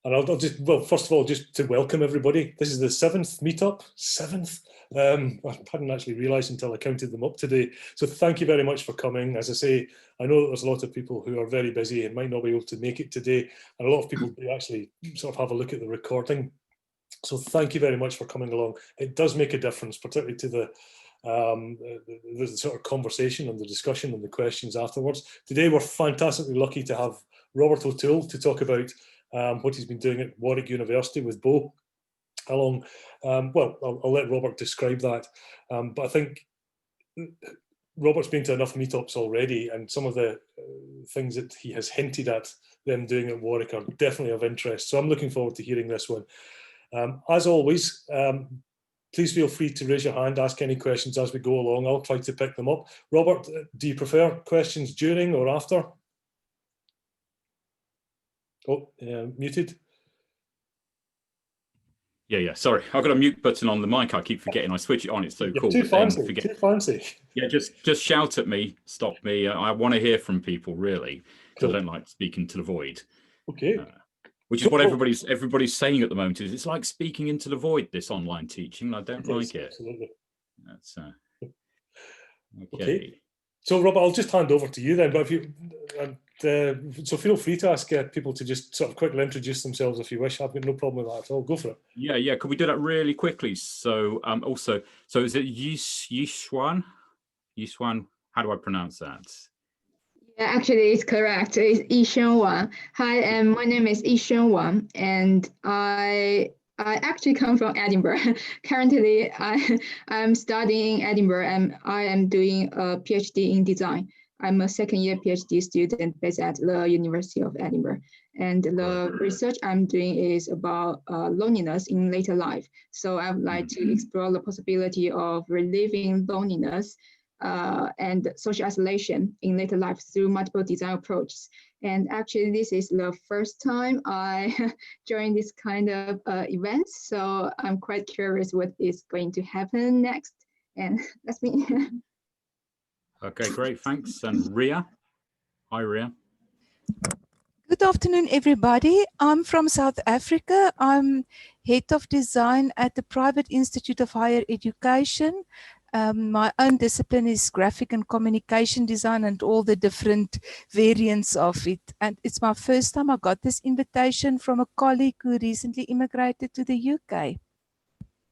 And I'll just, well, first of all, just to welcome everybody. This is the 7th meetup, 7th. I hadn't actually realised until I counted them up today. So thank you very much for coming. As I say, I know that there's a lot of people who are very busy and might not be able to make it today. And a lot of people do actually sort of have a look at the recording. So thank you very much for coming along. It does make a difference, particularly to the sort of conversation and the discussion and the questions afterwards. Today, we're fantastically lucky to have Robert O'Toole to talk about what he's been doing at Warwick University with Bo along. Well, I'll let Robert describe that. But I think Robert's been to enough meetups already, and some of the things that he has hinted at them doing at Warwick are definitely of interest. So I'm looking forward to hearing this one. As always, please feel free to raise your hand, ask any questions as we go along. I'll try to pick them up. Robert, do you prefer questions during or after? Oh, muted. Yeah. Sorry, I've got a mute button on the mic. I keep forgetting. I switch it on. It's so cool. Too fancy. Too fancy. Yeah, just shout at me. Stop me. I want to hear from people, really, because Cool. I don't like speaking to the void. Okay. Which is what everybody's saying at the moment. Is it's like speaking into the void, this online teaching. I don't like it. Absolutely. That's okay. So, Robert, I'll just hand over to you then. But if you, so feel free to ask people to just sort of quickly introduce themselves if you wish. I've got no problem with that at all. Go for it. Yeah. Could we do that really quickly? So, so is it Yishuan? Yishuan, how do I pronounce that? Yeah, actually, it's correct. It's Yishuan Wang. Hi, and my name is Yishuan Wang, and I actually come from Edinburgh. Currently, I'm studying in Edinburgh, and I am doing a PhD in design. I'm a second-year PhD student based at the University of Edinburgh. And the research I'm doing is about loneliness in later life. So I would like to explore the possibility of relieving loneliness and social isolation in later life through multiple design approaches. And actually, this is the first time I joined this kind of event. So I'm quite curious what is going to happen next. And that's me. Okay, great. Thanks. And Ria. Hi, Ria. Good afternoon, everybody. I'm from South Africa. I'm head of design at the Private Institute of Higher Education. My own discipline is graphic and communication design and all the different variants of it. And it's my first time I got this invitation from a colleague who recently immigrated to the UK.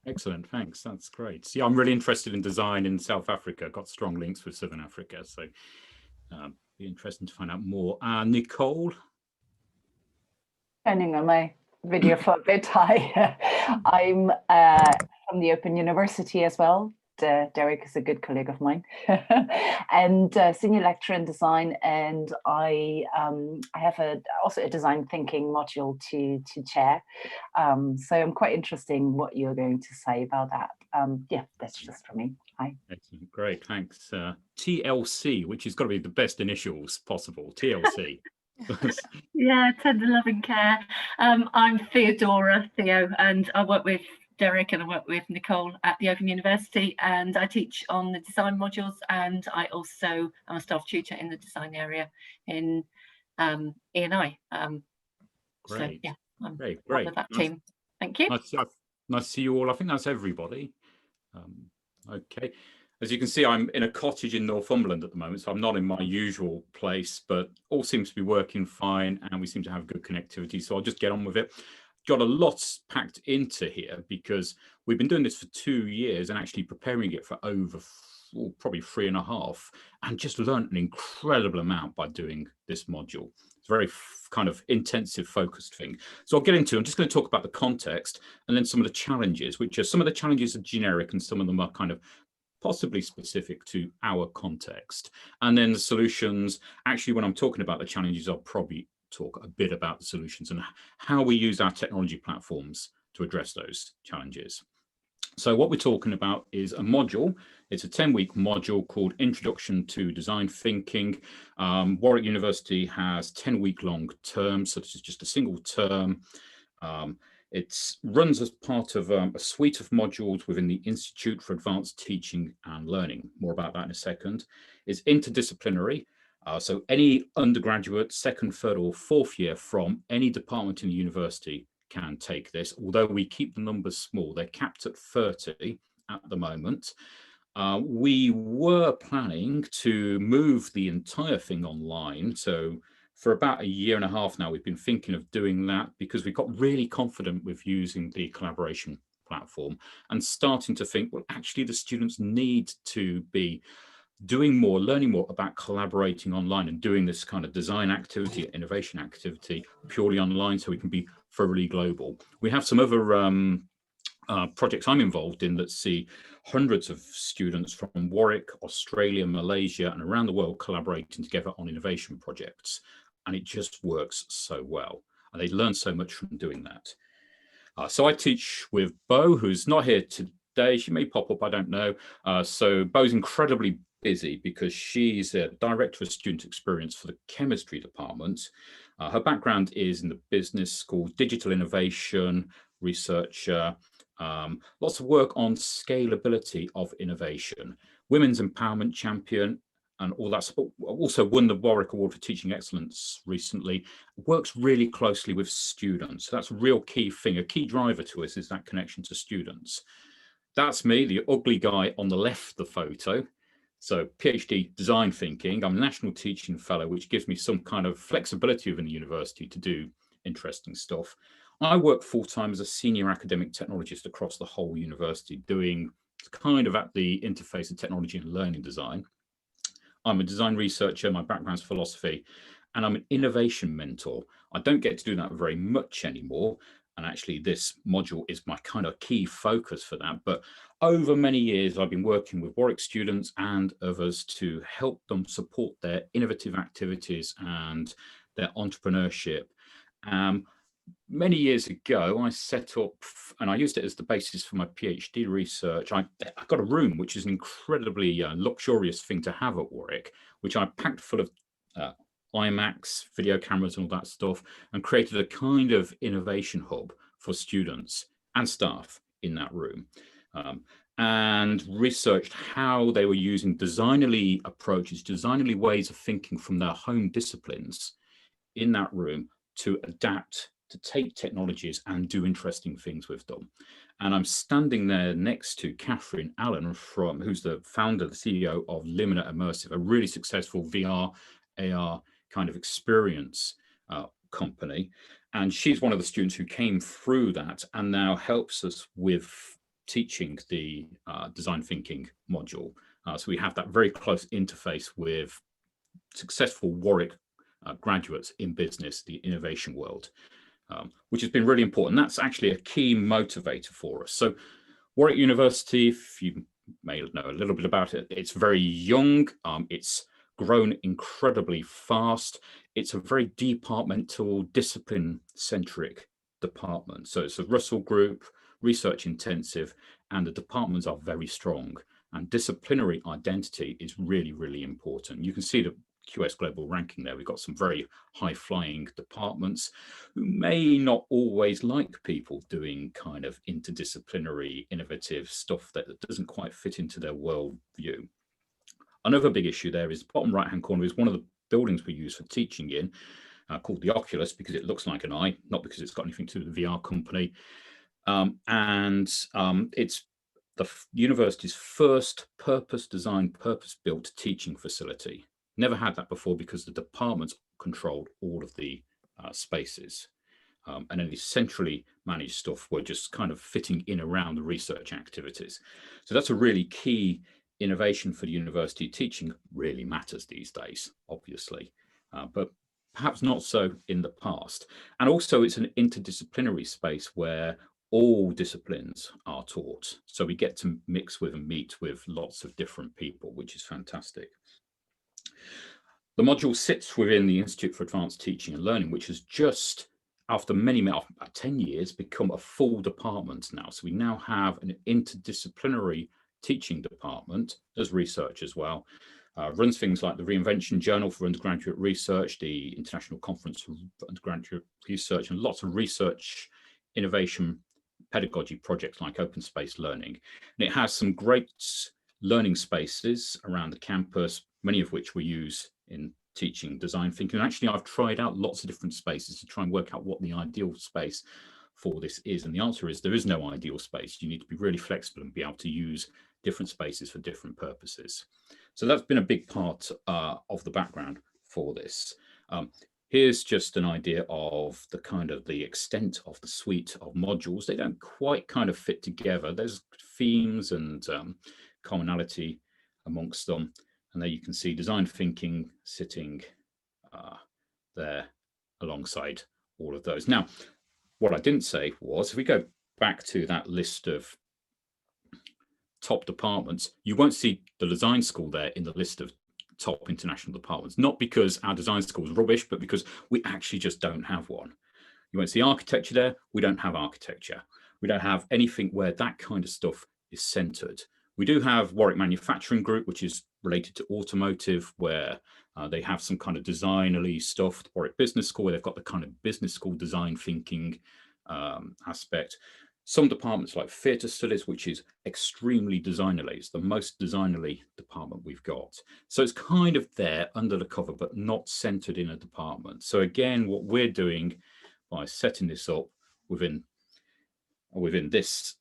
Excellent, thanks. That's great. See, I'm really interested in design in South Africa. Got strong links with Southern Africa, so be interesting to find out more. Nicole? Turning on my video for a bit. Hi, I'm from the Open University as well. Derek is a good colleague of mine, and senior lecturer in design. And I have also a design thinking module to chair. So I'm quite interested in what you're going to say about that. Yeah, that's just for me. Hi. Excellent, great, thanks. TLC, which has got to be the best initials possible. TLC. Yeah, tender loving care. I'm Theo, and I work with Derek and I work with Nicole at the Open University, and I teach on the design modules, and I also am a staff tutor in the design area in E&I. Great. So yeah, I'm great. part of that team. Thank you. Nice to see you all. I think that's everybody. Okay. As you can see, I'm in a cottage in Northumberland at the moment, so I'm not in my usual place, but all seems to be working fine and we seem to have good connectivity. So I'll just get on with it. Got a lot packed into here because we've been doing this for 2 years and actually preparing it for over probably 3.5, and just learned an incredible amount by doing this module. It's a very kind of intensive, focused thing. So I'll get into, I'm just going to talk about the context and then some of the challenges, which are some of the challenges are generic and some of them are kind of possibly specific to our context. And then the solutions, actually, when I'm talking about the challenges, I'll probably talk a bit about the solutions and how we use our technology platforms to address those challenges. So what we're talking about is a module. It's a 10-week module called Introduction to Design Thinking. Warwick University has 10-week-long terms, so this is just a single term. It runs as part of a suite of modules within the Institute for Advanced Teaching and Learning. More about that in a second. It's interdisciplinary. So any undergraduate, second, third or fourth year from any department in the university can take this, although we keep the numbers small. They're capped at 30 at the moment. We were planning to move the entire thing online. So for about a year and a half now, we've been thinking of doing that because we got really confident with using the collaboration platform and starting to think, well, actually the students need to be doing more, learning more about collaborating online and doing this kind of design activity, innovation activity purely online so we can be thoroughly global. We have some other projects I'm involved in that see hundreds of students from Warwick, Australia, Malaysia, and around the world collaborating together on innovation projects. And it just works so well. And they learn so much from doing that. So I teach with Bo, who's not here today. She may pop up, I don't know. So Bo's incredibly busy because she's a director of student experience for the chemistry department. Her background is in the business school, digital innovation, researcher, lots of work on scalability of innovation, women's empowerment champion, and all that. Also won the Warwick Award for Teaching Excellence recently. Works really closely with students. So that's a real key thing. A key driver to us is that connection to students. That's me, the ugly guy on the left of the photo. So PhD design thinking. I'm a national teaching fellow, which gives me some kind of flexibility within the university to do interesting stuff. I work full-time as a senior academic technologist across the whole university, doing kind of at the interface of technology and learning design. I'm a design researcher, my background's philosophy, and I'm an innovation mentor. I don't get to do that very much anymore. And actually this module is my kind of key focus for that. But over many years, I've been working with Warwick students and others to help them support their innovative activities and their entrepreneurship. Many years ago, I set up, and I used it as the basis for my PhD research. I got a room, which is an incredibly luxurious thing to have at Warwick, which I packed full of iMacs, video cameras and all that stuff, and created a kind of innovation hub for students and staff in that room. And researched how they were using designerly approaches, designerly ways of thinking from their home disciplines in that room to adapt, to take technologies and do interesting things with them. And I'm standing there next to Catherine Allen, who's the founder, the CEO of Limina Immersive, a really successful VR, AR kind of experience company. And she's one of the students who came through that and now helps us with teaching the design thinking module. So we have that very close interface with successful Warwick graduates in business, the innovation world, which has been really important. That's actually a key motivator for us. So Warwick University, if you may know a little bit about it, it's very young. It's grown incredibly fast. It's a very departmental, discipline-centric department. So it's a Russell group, research intensive, and the departments are very strong. And disciplinary identity is really, really important. You can see the QS Global ranking there. We've got some very high-flying departments who may not always like people doing kind of interdisciplinary, innovative stuff that doesn't quite fit into their worldview. Another big issue there is the bottom right-hand corner is one of the buildings we use for teaching in, called the Oculus, because it looks like an eye, not because it's got anything to do with the VR company. It's the university's first purpose-designed, purpose-built teaching facility. Never had that before because the departments controlled all of the spaces. And any centrally managed stuff were just kind of fitting in around the research activities. So that's a really key innovation for the university. Teaching really matters these days, obviously, but perhaps not so in the past. And also it's an interdisciplinary space where all disciplines are taught. So we get to mix with and meet with lots of different people, which is fantastic. The module sits within the Institute for Advanced Teaching and Learning, which has just, after about 10 years, become a full department now. So we now have an interdisciplinary teaching department as research as well. Runs things like the Reinvention Journal for Undergraduate Research, the International Conference for Undergraduate Research, and lots of research innovation pedagogy projects like open space learning. And it has some great learning spaces around the campus, many of which we use in teaching design thinking. And actually, I've tried out lots of different spaces to try and work out what the ideal space for this is. And the answer is there is no ideal space. You need to be really flexible and be able to use different spaces for different purposes. So that's been a big part of the background for this. Here's just an idea of the extent of the suite of modules. They don't quite kind of fit together. There's themes and commonality amongst them. And there you can see design thinking sitting there alongside all of those. Now, what I didn't say was, if we go back to that list of top departments, you won't see the design school there in the list of top international departments, not because our design school is rubbish, but because we actually just don't have one. You won't see architecture there. We don't have architecture. We don't have anything where that kind of stuff is centered. We do have Warwick Manufacturing Group, which is related to automotive, where they have some kind of designerly stuff. Warwick Business School, where they've got the kind of business school design thinking aspect. Some departments like theatre studies, which is extremely designerly. It's the most designerly department we've got. So it's kind of there under the cover, but not centered in a department. So again, what we're doing by setting this up within this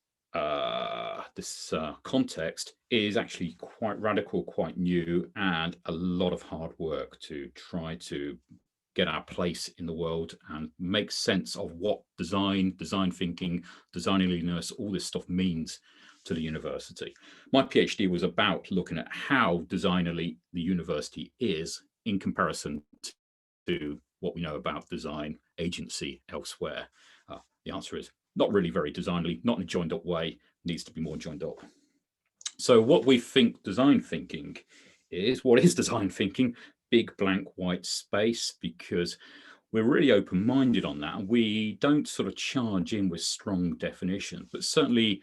context is actually quite radical, quite new, and a lot of hard work to try to get our place in the world and make sense of what design thinking, designerliness, all this stuff means to the university. My PhD was about looking at how designerly the university is in comparison to what we know about design agency elsewhere. The answer is not really very designerly, not in a joined up way, needs to be more joined up. So what we think design thinking is, what is design thinking? Big blank white space, because we're really open-minded on that. We don't sort of charge in with strong definitions, but certainly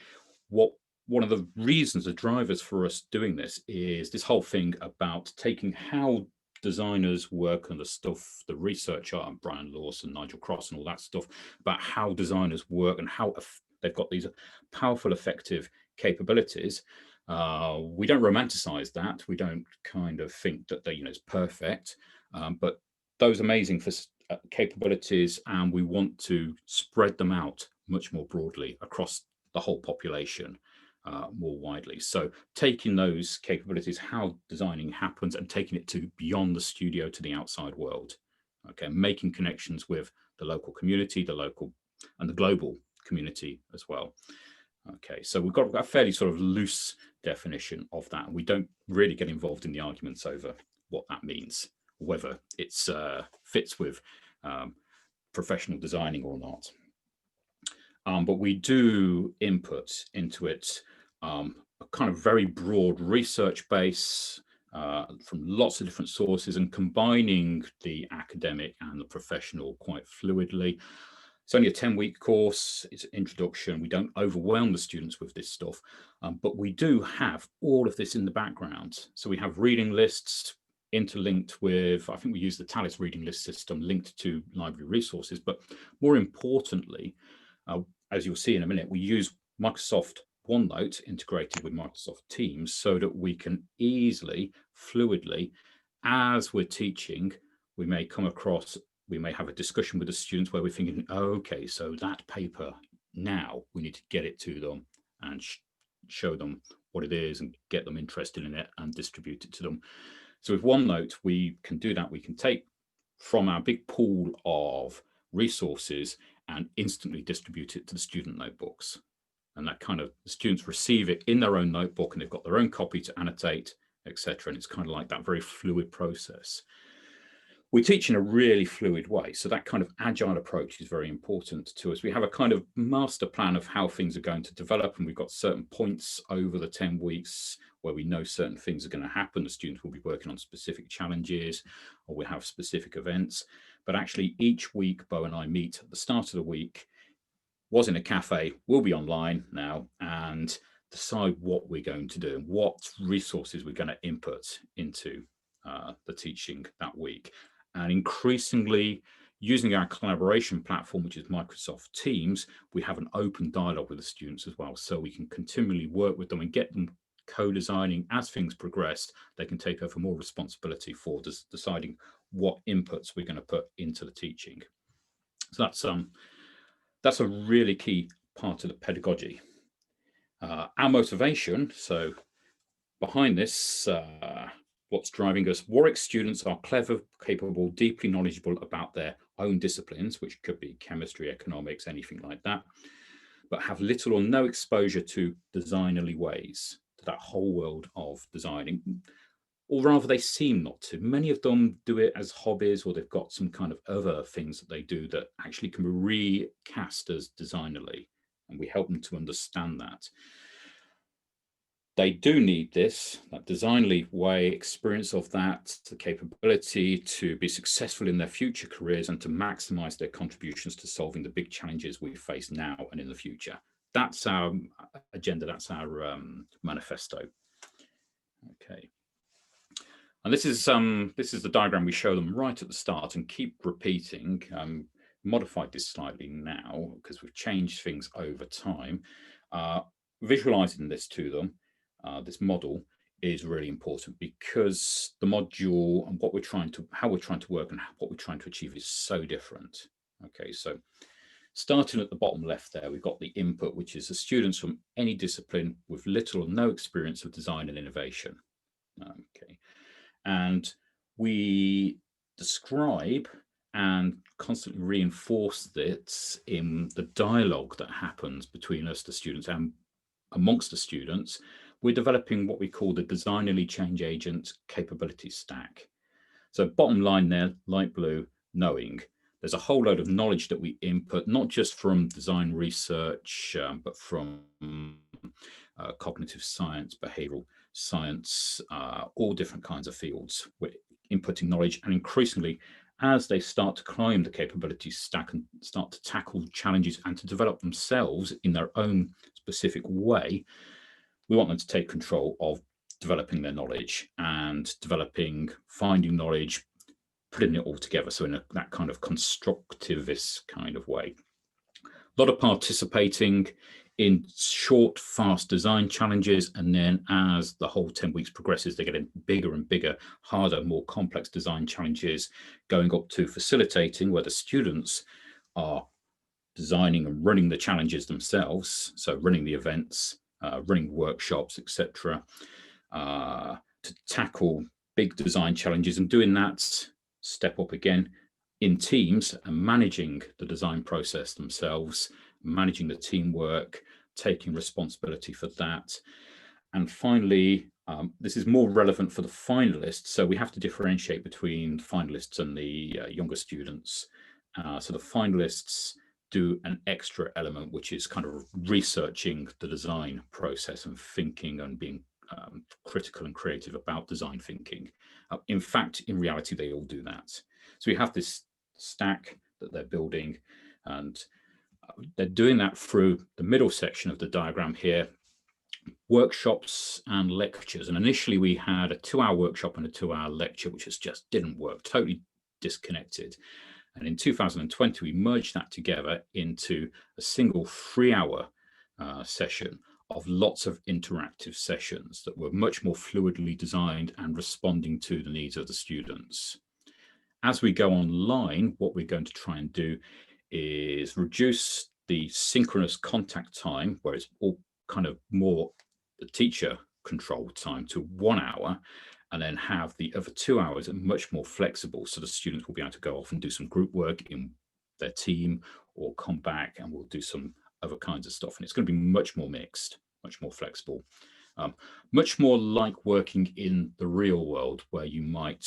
one of the reasons, the drivers for us doing this is this whole thing about taking how designers work and the stuff, the research art, Brian Lawson, Nigel Cross and all that stuff about how designers work and how they've got these powerful, effective capabilities. We don't romanticize that. We don't kind of think that they, it's perfect, but those amazing capabilities, and we want to spread them out much more broadly across the whole population, more widely. So taking those capabilities, how designing happens, and taking it to beyond the studio to the outside world. Okay, making connections with the local community, the local and the global community as well. Okay, so we've got a fairly sort of loose definition of that, and we don't really get involved in the arguments over what that means, whether it's fits with professional designing or not. But we do input into it a kind of very broad research base from lots of different sources, and combining the academic and the professional quite fluidly. It's only a 10-week course. It's an introduction. We don't overwhelm the students with this stuff, but we do have all of this in the background. So we have reading lists interlinked with, I think we use the Talis reading list system linked to library resources, but more importantly, as you'll see in a minute, we use Microsoft OneNote integrated with Microsoft Teams so that we can easily, fluidly, as we're teaching, we may come across, we may have a discussion with the students where we're thinking, oh, okay, so that paper, now we need to get it to them and show them what it is and get them interested in it and distribute it to them. So with OneNote, we can do that. We can take from our big pool of resources and instantly distribute it to the student notebooks. And that kind of, the students receive it in their own notebook and they've got their own copy to annotate, etc. And it's kind of like that very fluid process. We teach in a really fluid way. So that kind of agile approach is very important to us. We have a kind of master plan of how things are going to develop, and we've got certain points over the 10 weeks where we know certain things are going to happen. The students will be working on specific challenges, or we have specific events. But actually each week, Bo and I meet at the start of the week, was in a cafe, will be online now, and decide what we're going to do and what resources we're going to input into the teaching that week. And increasingly, using our collaboration platform, which is Microsoft Teams, we have an open dialogue with the students as well. So we can continually work with them and get them co-designing. As things progress, they can take over more responsibility for deciding what inputs we're going to put into the teaching. So that's a really key part of the pedagogy. Our motivation, so behind this, what's driving us: Warwick students are clever, capable, deeply knowledgeable about their own disciplines, which could be chemistry, economics, anything like that, but have little or no exposure to designerly ways, to that whole world of designing, or rather they seem not to. Many of them do it as hobbies, or they've got some kind of other things that they do that actually can be recast as designerly, and we help them to understand that. They do need this, that designly way, experience of that, the capability to be successful in their future careers and to maximize their contributions to solving the big challenges we face now and in the future. That's our agenda, that's our manifesto. Okay. And this is the diagram we show them right at the start and keep repeating. Modified this slightly now because we've changed things over time. Visualizing this to them, this model is really important because the module and what we're trying to, how we're trying to work and what we're trying to achieve is so different. Okay, so starting at the bottom left there, we've got the input, which is the students from any discipline with little or no experience of design and innovation. Okay, and we describe and constantly reinforce this in the dialogue that happens between us, the students, and amongst the students. We're developing what we call the Designerly Change Agent capability stack. So bottom line there, light blue, knowing. There's a whole load of knowledge that we input, not just from design research, but from cognitive science, behavioral science, all different kinds of fields. We're inputting knowledge, and increasingly, as they start to climb the capability stack and start to tackle challenges and to develop themselves in their own specific way, we want them to take control of developing their knowledge and finding knowledge, putting it all together. So in that kind of constructivist kind of way. A lot of participating in short, fast design challenges. And then as the whole 10 weeks progresses, they're getting bigger and bigger, harder, more complex design challenges, going up to facilitating where the students are designing and running the challenges themselves. So running the events, running workshops, etc., to tackle big design challenges, and doing that step up again in teams and managing the design process themselves, managing the teamwork, taking responsibility for that. And finally, this is more relevant for the finalists. So we have to differentiate between finalists and the younger students. So the finalists do an extra element, which is kind of researching the design process and thinking and being critical and creative about design thinking. In fact, in reality, they all do that. So we have this stack that they're building, and they're doing that through the middle section of the diagram here, workshops and lectures. And initially we had a 2-hour workshop and a 2-hour lecture, which just didn't work, totally disconnected. And in 2020, we merged that together into a single 3-hour session of lots of interactive sessions that were much more fluidly designed and responding to the needs of the students. As we go online, what we're going to try and do is reduce the synchronous contact time, where it's all kind of more the teacher controlled time, to 1 hour, and then have the other 2 hours much more flexible, so the students will be able to go off and do some group work in their team or come back and we'll do some other kinds of stuff. And it's going to be much more mixed, much more flexible, much more like working in the real world, where you might,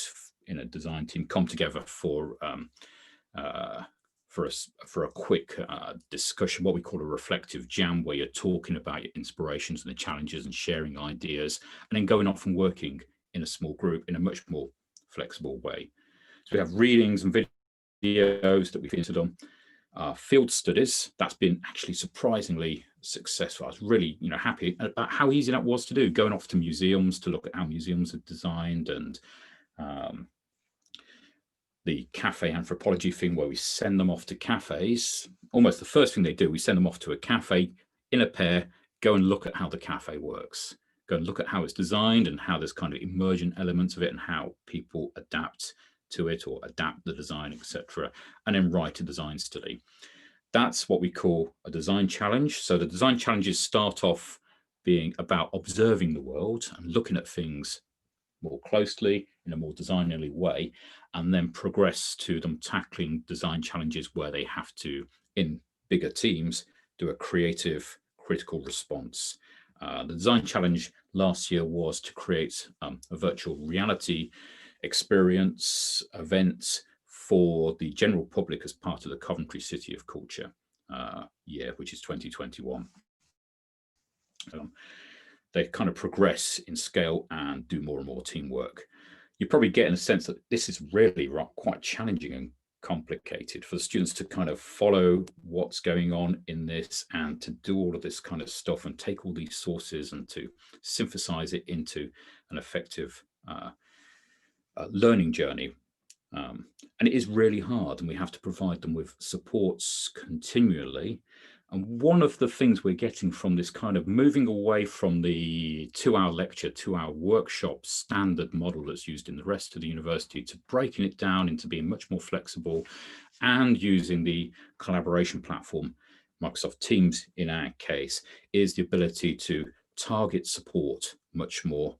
in a design team, come together for a quick discussion, what we call a reflective jam, where you're talking about your inspirations and the challenges and sharing ideas, and then going off and working in a small group in a much more flexible way. So we have readings and videos that we've featured on. Field studies, that's been actually surprisingly successful. I was really, happy about how easy that was to do, going off to museums to look at how museums are designed, and the cafe anthropology thing, where we send them off to cafes. Almost the first thing they do, we send them off to a cafe in a pair, go and look at how the cafe works, go and look at how it's designed and how there's kind of emergent elements of it and how people adapt to it or adapt the design, etc., and then write a design study. That's what we call a design challenge. So the design challenges start off being about observing the world and looking at things more closely in a more designerly way, and then progress to them tackling design challenges where they have to, in bigger teams, do a creative, critical response. The design challenge last year was to create a virtual reality experience event for the general public as part of the Coventry City of Culture year, which is 2021. They kind of progress in scale and do more and more teamwork. You probably get in a sense that this is really quite challenging and complicated for the students to kind of follow what's going on in this and to do all of this kind of stuff and take all these sources and to synthesize it into an effective learning journey. And it is really hard, and we have to provide them with supports continually. And one of the things we're getting from this kind of moving away from the 2-hour lecture, 2-hour workshop standard model that's used in the rest of the university to breaking it down into being much more flexible and using the collaboration platform, Microsoft Teams in our case, is the ability to target support much more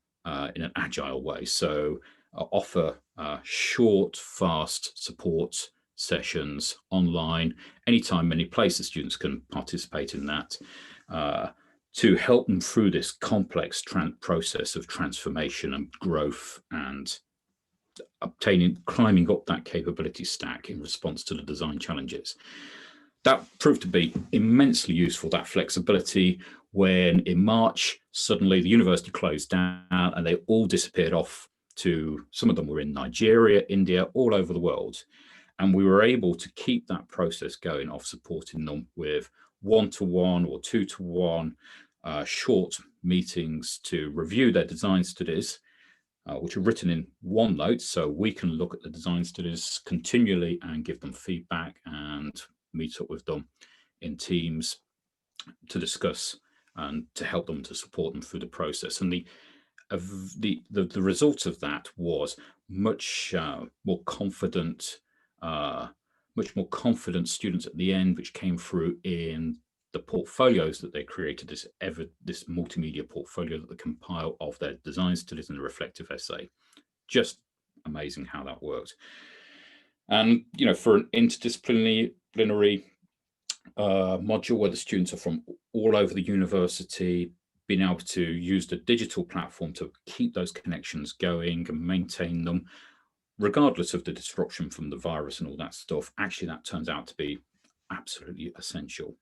in an agile way. So offer short, fast support sessions online, anytime, any place the students can participate in that, to help them through this complex process of transformation and growth and climbing up that capability stack in response to the design challenges. That proved to be immensely useful, that flexibility, when in March, suddenly the university closed down and they all disappeared off to, some of them were in Nigeria, India, all over the world. And we were able to keep that process going of supporting them with 1-to-1 or 2-to-1 short meetings to review their design studies, which are written in OneNote. So we can look at the design studies continually and give them feedback and meet up with them in teams to discuss and to help them, to support them through the process. And the result of that was much more confident students at the end, which came through in the portfolios that they created, this multimedia portfolio that they compile of their design studies and the reflective essay. Just amazing how that worked. And for an interdisciplinary module where the students are from all over the university, being able to use the digital platform to keep those connections going and maintain them, regardless of the disruption from the virus and all that stuff, actually that turns out to be absolutely essential.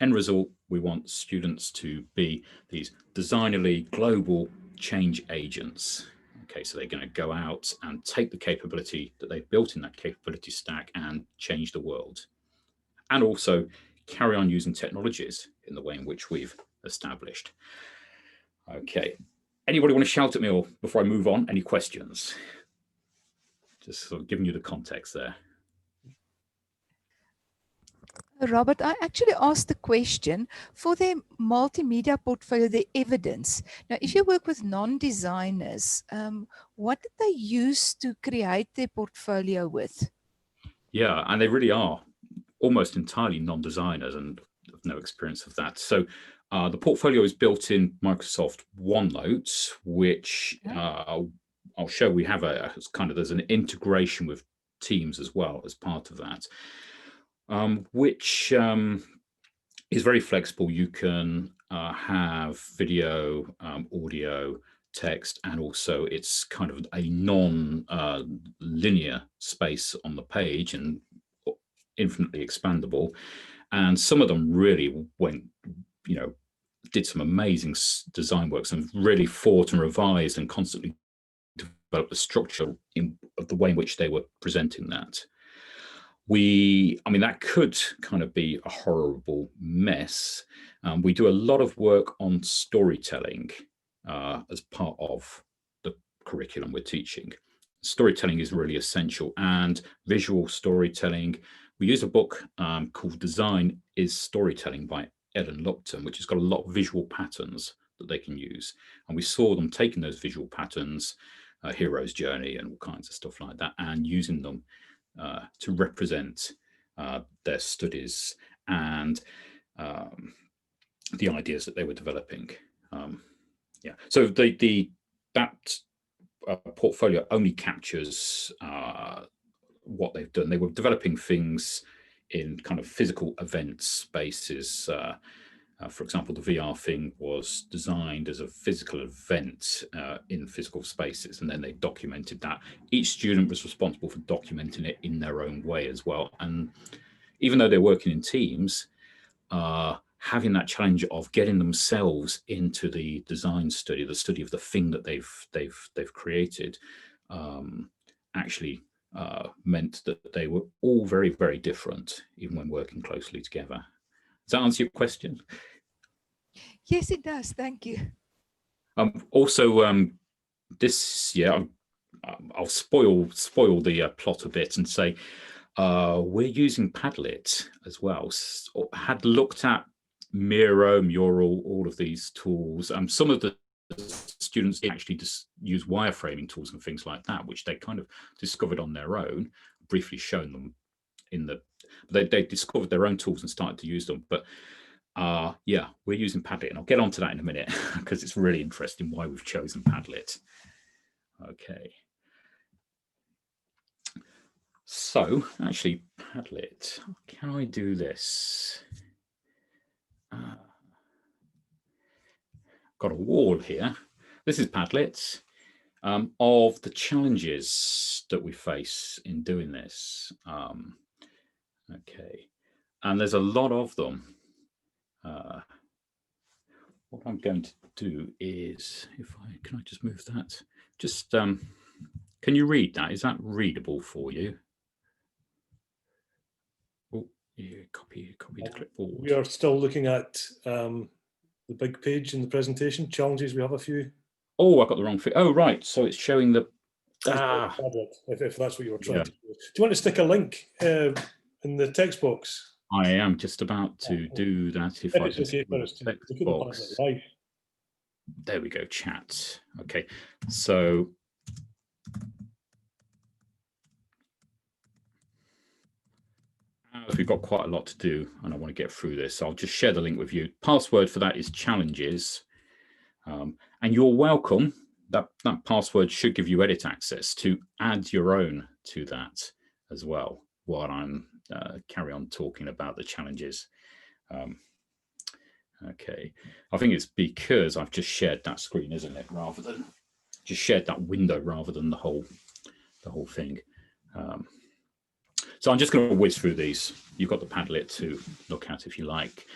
End result, we want students to be these designerly global change agents. Okay, so they're going to go out and take the capability that they've built in that capability stack and change the world. And also carry on using technologies in the way in which we've established. Okay, anybody want to shout at me or before I move on, any questions? Just sort of giving you the context there. Robert, I actually asked the question for their multimedia portfolio, the evidence. Now, if you work with non-designers, what did they use to create their portfolio with? Yeah, and they really are almost entirely non-designers and have no experience of that. So the portfolio is built in Microsoft OneNote, which I'll show we have there's an integration with Teams as well as part of that. Which is very flexible. You can have video, audio, text, and also it's kind of a non-linear space on the page and infinitely expandable. And some of them really went, did some amazing design works and really fought and revised and constantly developed the structure of the way in which they were presenting that. That could kind of be a horrible mess. We do a lot of work on storytelling as part of the curriculum we're teaching. Storytelling is really essential, and visual storytelling. We use a book called Design is Storytelling by Ellen Lupton, which has got a lot of visual patterns that they can use. And we saw them taking those visual patterns, hero's journey and all kinds of stuff like that, and using them to represent their studies and the ideas that they were developing. Yeah, so that portfolio only captures what they've done. They were developing things in kind of physical event spaces. For example, the VR thing was designed as a physical event in physical spaces, and then they documented that. Each student was responsible for documenting it in their own way as well. And even though they're working in teams, having that challenge of getting themselves into the design study, the study of the thing that they've created, actually meant that they were all very, very different, even when working closely together. Does that answer your question? Yes, it does. Thank you. Also, this, yeah, I'll spoil the plot a bit and say we're using Padlet as well. Had looked at Miro, Mural, all of these tools. Some of the students actually just use wireframing tools and things like that, which they kind of discovered on their own. Briefly shown them in the, they discovered their own tools and started to use them. But yeah, we're using Padlet, and I'll get onto that in a minute because it's really interesting why we've chosen Padlet. Okay. So actually, Padlet, can I do this? Got a wall here. This is Padlet of the challenges that we face in doing this. Okay, and there's a lot of them. What I'm going to do is, can I just move that? Just, can you read that? Is that readable for you? Oh, yeah, copy the clipboard. We are still looking at the big page in the presentation, challenges. We have a few. Oh, I got the wrong thing. Oh, right. So it's showing the, if that's what you were trying to do. Do you want to stick a link in the text box? I am just about to do that. If I just text box. There we go, chat. Okay, so we've got quite a lot to do and I want to get through this. I'll just share the link with you. Password for that is challenges. And you're welcome. That password should give you edit access to add your own to that as well, while I'm carry on talking about the challenges. Okay, I think it's because I've just shared that screen, isn't it? Rather than just shared that window rather than the whole thing. So I'm just going to whiz through these. You've got the Padlet to look at if you like.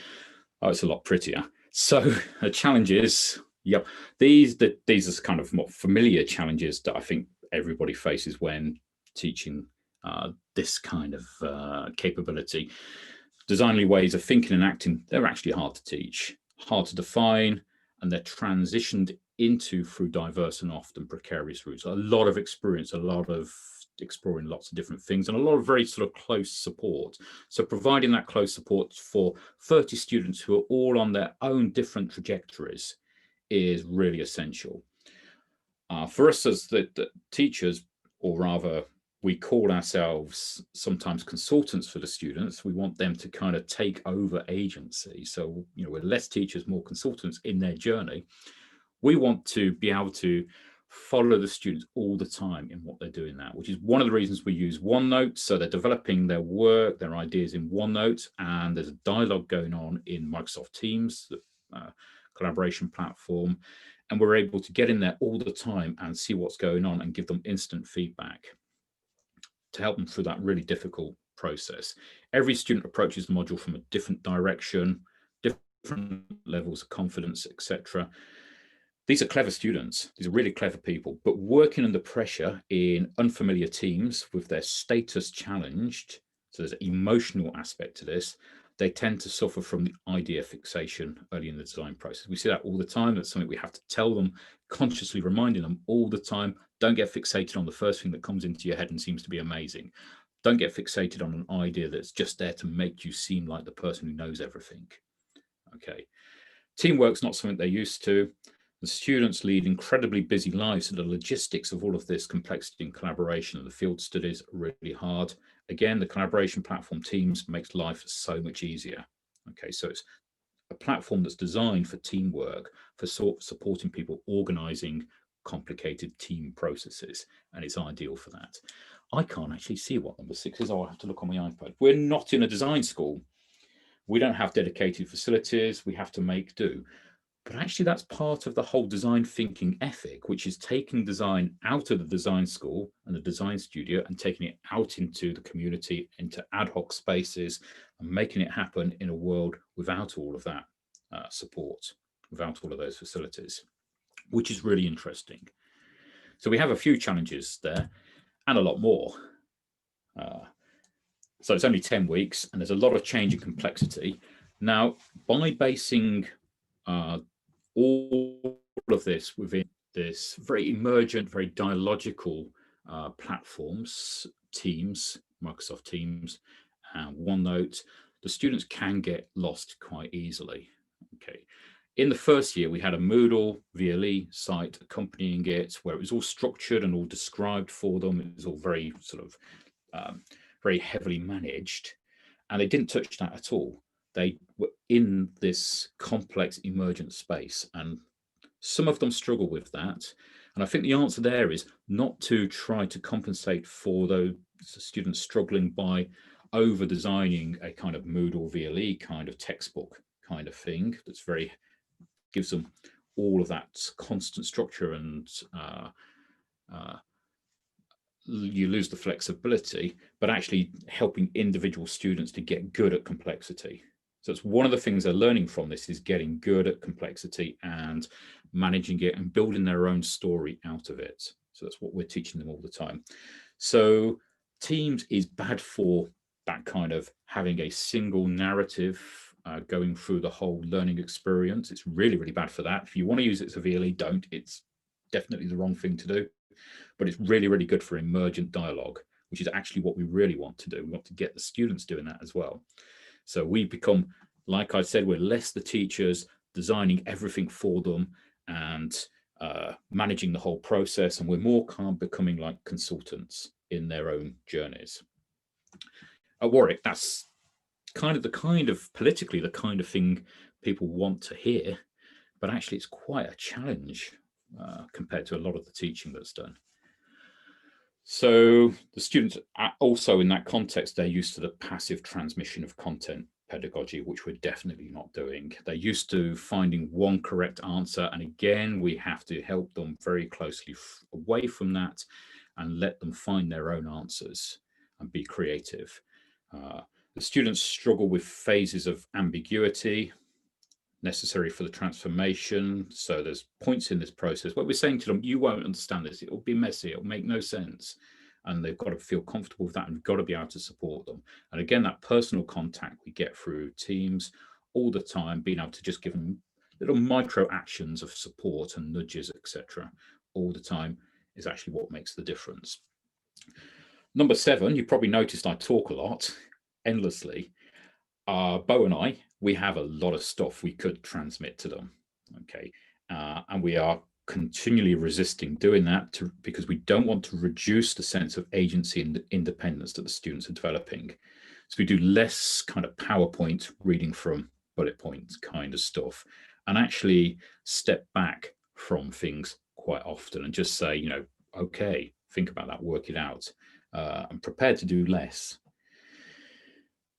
Oh, it's a lot prettier. So the challenges. Yep, these are kind of more familiar challenges that I think everybody faces when teaching this kind of capability. Designly ways of thinking and acting, they're actually hard to teach, hard to define, and they're transitioned into through diverse and often precarious routes. A lot of experience, a lot of exploring lots of different things, and a lot of very sort of close support. So providing that close support for 30 students who are all on their own different trajectories is really essential. For us as the teachers, or rather, we call ourselves sometimes consultants for the students. We want them to kind of take over agency. So, you know, we're less teachers, more consultants in their journey. We want to be able to follow the students all the time in what they're doing now, which is one of the reasons we use OneNote. So they're developing their work, their ideas in OneNote, and there's a dialogue going on in Microsoft Teams, the collaboration platform, and we're able to get in there all the time and see what's going on and give them instant feedback to help them through that really difficult process. Every student approaches the module from a different direction, different levels of confidence, etc. These are clever students. These are really clever people, but working under pressure in unfamiliar teams with their status challenged, so there's an emotional aspect to this, they tend to suffer from the idea fixation early in the design process. We see that all the time. That's something we have to tell them, consciously reminding them all the time. Don't get fixated on the first thing that comes into your head and seems to be amazing. Don't get fixated on an idea that's just there to make you seem like the person who knows everything. Okay. Teamwork's not something they're used to. The students lead incredibly busy lives, so the logistics of all of this complexity and collaboration and the field studies are really hard. Again, the collaboration platform Teams makes life so much easier. Okay, so it's a platform that's designed for teamwork, for supporting people organizing complicated team processes, and it's ideal for that. I can't actually see what number 6 is. I'll have to look on my iPad. We're not in a design school. We don't have dedicated facilities. We have to make do. But actually, that's part of the whole design thinking ethic, which is taking design out of the design school and the design studio and taking it out into the community, into ad hoc spaces, and making it happen in a world without all of that support, without all of those facilities, which is really interesting. So we have a few challenges there and a lot more. So it's only 10 weeks and there's a lot of change and complexity. Now, by basing all of this within this very emergent, very dialogical platforms, Teams, Microsoft Teams, and OneNote, the students can get lost quite easily. Okay. In the first year, we had a Moodle VLE site accompanying it, where it was all structured and all described for them. It was all very sort of very heavily managed, and they didn't touch that at all. They were in this complex emergent space, and some of them struggle with that. And I think the answer there is not to try to compensate for those students struggling by over designing a kind of Moodle VLE kind of textbook kind of thing that's very, gives them all of that constant structure, and you lose the flexibility, but actually helping individual students to get good at complexity. So it's one of the things they're learning from this, is getting good at complexity and managing it and building their own story out of it. So that's what we're teaching them all the time. So Teams is bad for that kind of having a single narrative going through the whole learning experience. It's really, really bad for that. If you want to use it as a VLE, don't. It's definitely the wrong thing to do. But it's really, really good for emergent dialogue, which is actually what we really want to do. We want to get the students doing that as well. So we become, like I said, we're less the teachers designing everything for them and managing the whole process, and we're more kind of becoming like consultants in their own journeys. At Warwick, that's kind of politically the kind of thing people want to hear, but actually it's quite a challenge compared to a lot of the teaching that's done. So the students are also, in that context, they're used to the passive transmission of content pedagogy, which we're definitely not doing. They're used to finding one correct answer, and again, we have to help them very closely away from that and let them find their own answers and be creative. The students struggle with phases of ambiguity necessary for the transformation. So there's points in this process where we're saying to them, you won't understand this, it'll be messy, it'll make no sense. And they've got to feel comfortable with that, and we've got to be able to support them. And again, that personal contact we get through Teams all the time, being able to just give them little micro actions of support and nudges, etc., all the time, is actually what makes the difference. Number 7, you probably noticed I talk a lot, endlessly. Bo and I, we have a lot of stuff we could transmit to them, okay? And we are continually resisting doing that because we don't want to reduce the sense of agency and independence that the students are developing. So we do less kind of PowerPoint reading from bullet points kind of stuff, and actually step back from things quite often and just say, you know, okay, think about that, work it out. I'm prepared to do less.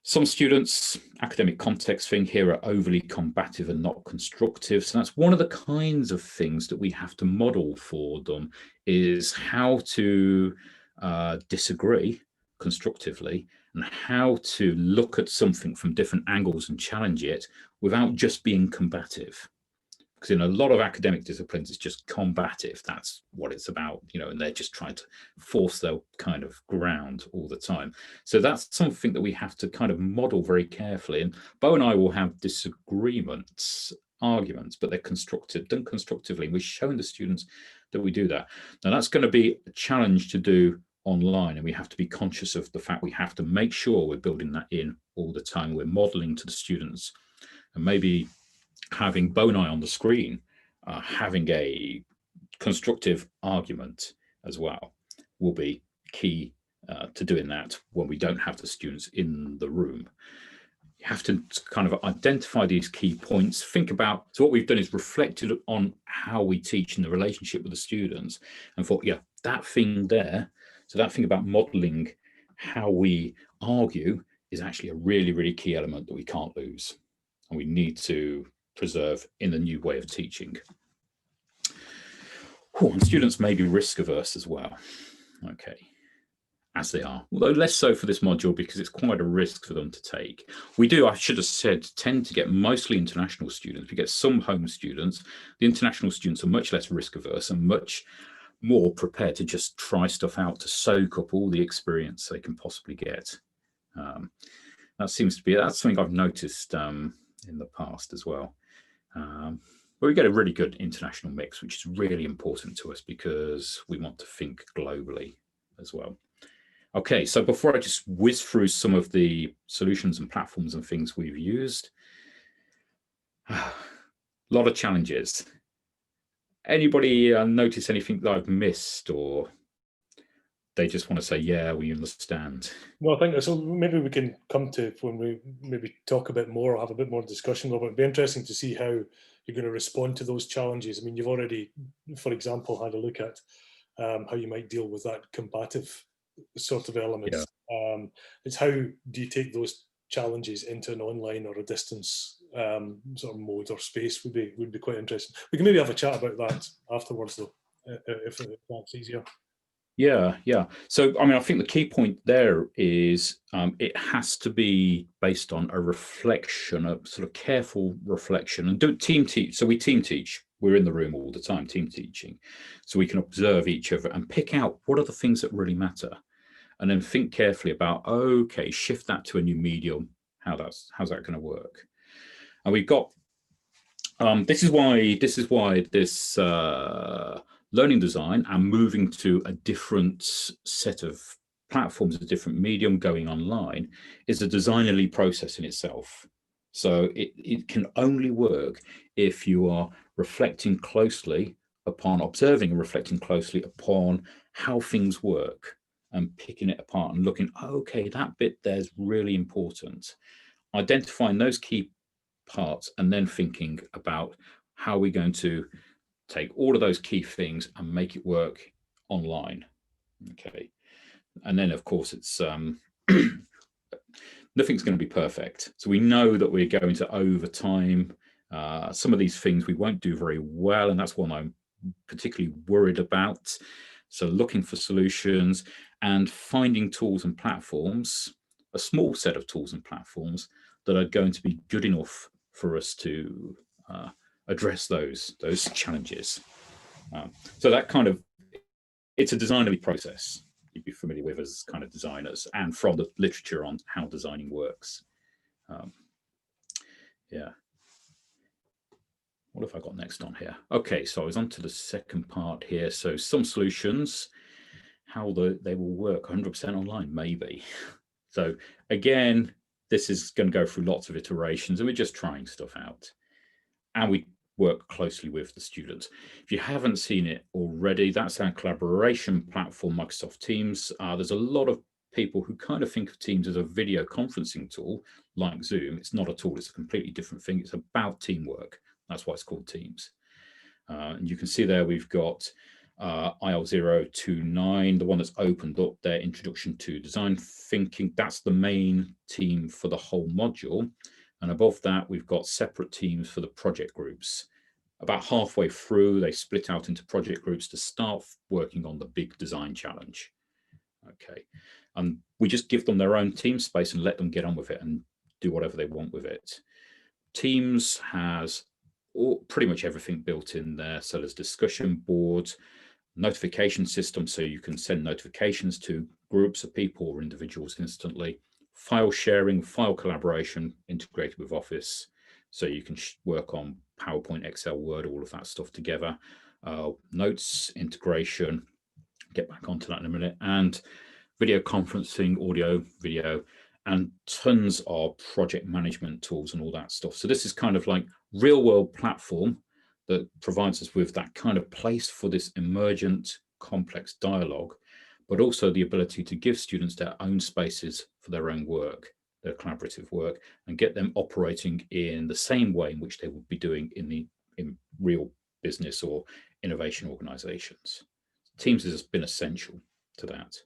Some students, academic context thing here, are overly combative and not constructive. So that's one of the kinds of things that we have to model for them, is how to disagree constructively and how to look at something from different angles and challenge it without just being combative. Because in a lot of academic disciplines, it's just combative. That's what it's about, you know, and they're just trying to force their kind of ground all the time. So that's something that we have to kind of model very carefully. And Bo and I will have disagreements, arguments, but they're constructive, done constructively. We're showing the students that we do that. Now, that's going to be a challenge to do online, and we have to be conscious of the fact we have to make sure we're building that in all the time. We're modeling to the students, and maybe having Bo and I on the screen having a constructive argument as well will be key to doing that when we don't have the students in the room. You have to kind of identify these key points, think about, so what we've done is reflected on how we teach in the relationship with the students and thought, yeah, that thing there, so that thing about modeling how we argue is actually a really, really key element that we can't lose and we need to preserve in the new way of teaching. And students may be risk averse as well. Okay. As they are, although less so for this module because it's quite a risk for them to take. We do, I should have said, tend to get mostly international students. We get some home students. The international students are much less risk averse and much more prepared to just try stuff out to soak up all the experience they can possibly get. That seems to be, that's something I've noticed in the past as well. But we get a really good international mix, which is really important to us because we want to think globally as well. Okay, so before I just whiz through some of the solutions and platforms and things we've used, a lot of challenges. Anybody notice anything that I've missed, or they just want to say, yeah, we understand? No, I think so. Maybe we can come to when we maybe talk a bit more, or have a bit more discussion about it. It'd be interesting to see how you're going to respond to those challenges. I mean, you've already, for example, had a look at how you might deal with that combative sort of elements. Yeah. It's how do you take those challenges into an online or a distance sort of mode or space would be quite interesting. We can maybe have a chat about that afterwards though, if that's easier. Yeah. So, I mean, I think the key point there is it has to be based on a reflection, a sort of careful reflection, and do team teach. So we team teach. We're in the room all the time, team teaching. So we can observe each other and pick out what are the things that really matter. And then think carefully about, okay, shift that to a new medium. How's that going to work? And we've got, this is why this learning design and moving to a different set of platforms, a different medium going online is a designerly process in itself. So it can only work if you are reflecting closely upon observing and reflecting closely upon how things work and picking it apart and looking, okay, that bit there's really important. Identifying those key parts and then thinking about how we're going to take all of those key things and make it work online. Okay. And then of course it's nothing's going to be perfect. So we know that we're going to, over time, some of these things we won't do very well, and that's what I'm particularly worried about. So looking for solutions and finding tools and platforms, a small set of tools and platforms that are going to be good enough for us to address those challenges. So that kind of, it's a designerly process you'd be familiar with as kind of designers and from the literature on how designing works. Yeah. What have I got next on here? Okay, so I was on to the second part here. So some solutions, how they will work 100% online, maybe. So again, this is going to go through lots of iterations and we're just trying stuff out. And we work closely with the students. If you haven't seen it already, that's our collaboration platform, Microsoft Teams. There's a lot of people who kind of think of Teams as a video conferencing tool like Zoom. It's not a tool, it's a completely different thing. It's about teamwork. That's why it's called Teams. And you can see there we've got IL029, the one that's opened up their introduction to design thinking. That's the main team for the whole module. And above that, we've got separate teams for the project groups. About halfway through, they split out into project groups to start working on the big design challenge. Okay, and we just give them their own team space and let them get on with it and do whatever they want with it. Teams has pretty much everything built in there. So there's discussion boards, notification system, so you can send notifications to groups of people or individuals instantly. File sharing, file collaboration integrated with Office, so you can work on PowerPoint, Excel, Word, all of that stuff together. Notes integration, get back onto that in a minute, and video conferencing, audio, video, and tons of project management tools and all that stuff. So this is kind of like real world platform that provides us with that kind of place for this emergent, complex dialogue, but also the ability to give students their own spaces for their own work, their collaborative work, and get them operating in the same way in which they would be doing in real business or innovation organizations. Teams has been essential to that.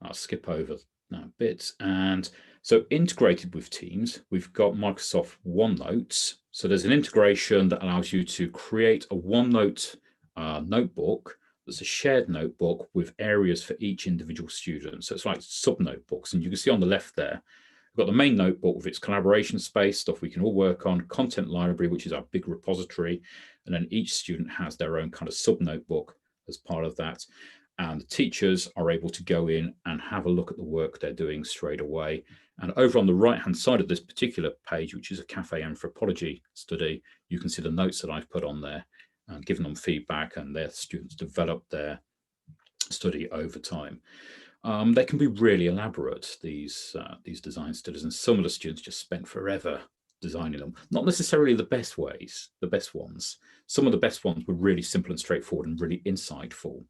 I'll skip over that bit. And so integrated with Teams, we've got Microsoft OneNote. So there's an integration that allows you to create a OneNote notebook that's a shared notebook with areas for each individual student. So it's like sub notebooks. And you can see on the left there, we've got the main notebook with its collaboration space, stuff we can all work on, content library, which is our big repository. And then each student has their own kind of sub notebook as part of that. And the teachers are able to go in and have a look at the work they're doing straight away. And over on the right-hand side of this particular page, which is a cafe anthropology study, you can see the notes that I've put on there and given them feedback, and their students develop their study over time. They can be really elaborate, these design studies, and some of the students just spent forever designing them. Not necessarily the best ways, the best ones. Some of the best ones were really simple and straightforward and really insightful.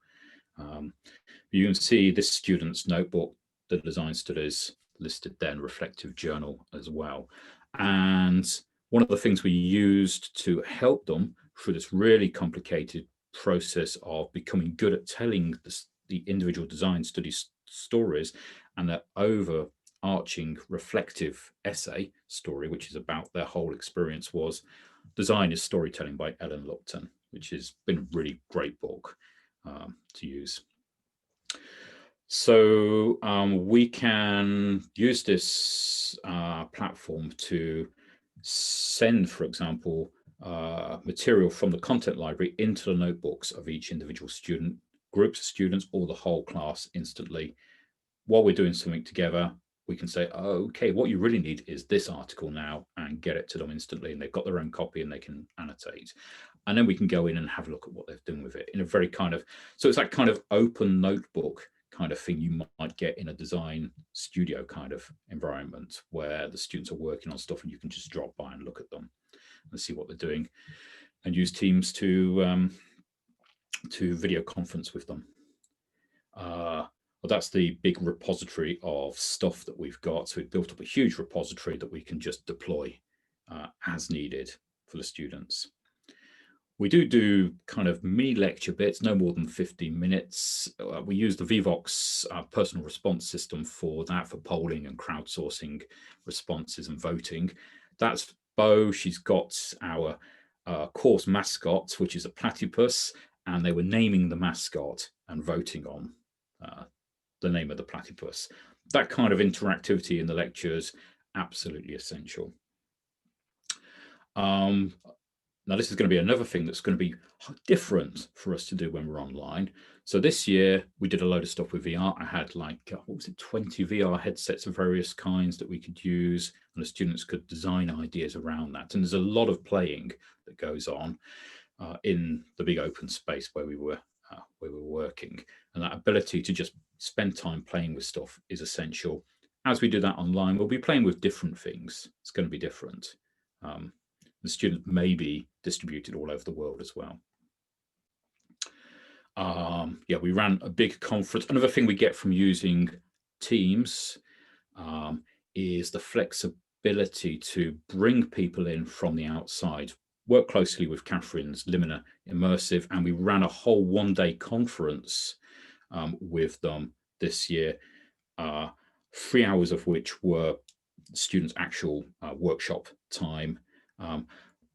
You can see this student's notebook, the design studies listed then, reflective journal as well. And one of the things we used to help them through this really complicated process of becoming good at telling the individual design studies stories and their overarching reflective essay story, which is about their whole experience, was Design is Storytelling by Ellen Lupton, which has been a really great book to use. So we can use this platform to send, for example, material from the content library into the notebooks of each individual student, groups of students, or the whole class instantly. While we're doing something together, we can say, oh, okay, what you really need is this article now, and get it to them instantly, and they've got their own copy and they can annotate. And then we can go in and have a look at what they're doing with it in a very kind of, so it's that kind of open notebook kind of thing you might get in a design studio kind of environment where the students are working on stuff and you can just drop by and look at them and see what they're doing, and use Teams to video conference with them. Well, that's the big repository of stuff that we've got. So we've built up a huge repository that we can just deploy as needed for the students. We do kind of mini lecture bits, no more than 15 minutes. We use the Vivox personal response system for that, for polling and crowdsourcing responses and voting. That's Bo. She's got our course mascot, which is a platypus, and they were naming the mascot and voting on the name of the platypus. That kind of interactivity in the lectures, absolutely essential. Now, this is going to be another thing that's going to be different for us to do when we're online. So this year, we did a load of stuff with VR. I had like, what was it, 20 VR headsets of various kinds that we could use, and the students could design ideas around that. And there's a lot of playing that goes on in the big open space where we were working. And that ability to just spend time playing with stuff is essential. As we do that online, we'll be playing with different things. It's going to be different. The students may be distributed all over the world as well. Yeah, we ran a big conference. Another thing we get from using Teams is the flexibility to bring people in from the outside. Work closely with Catherine's Limina Immersive, and we ran a whole one-day conference with them this year, 3 hours of which were students' actual workshop time.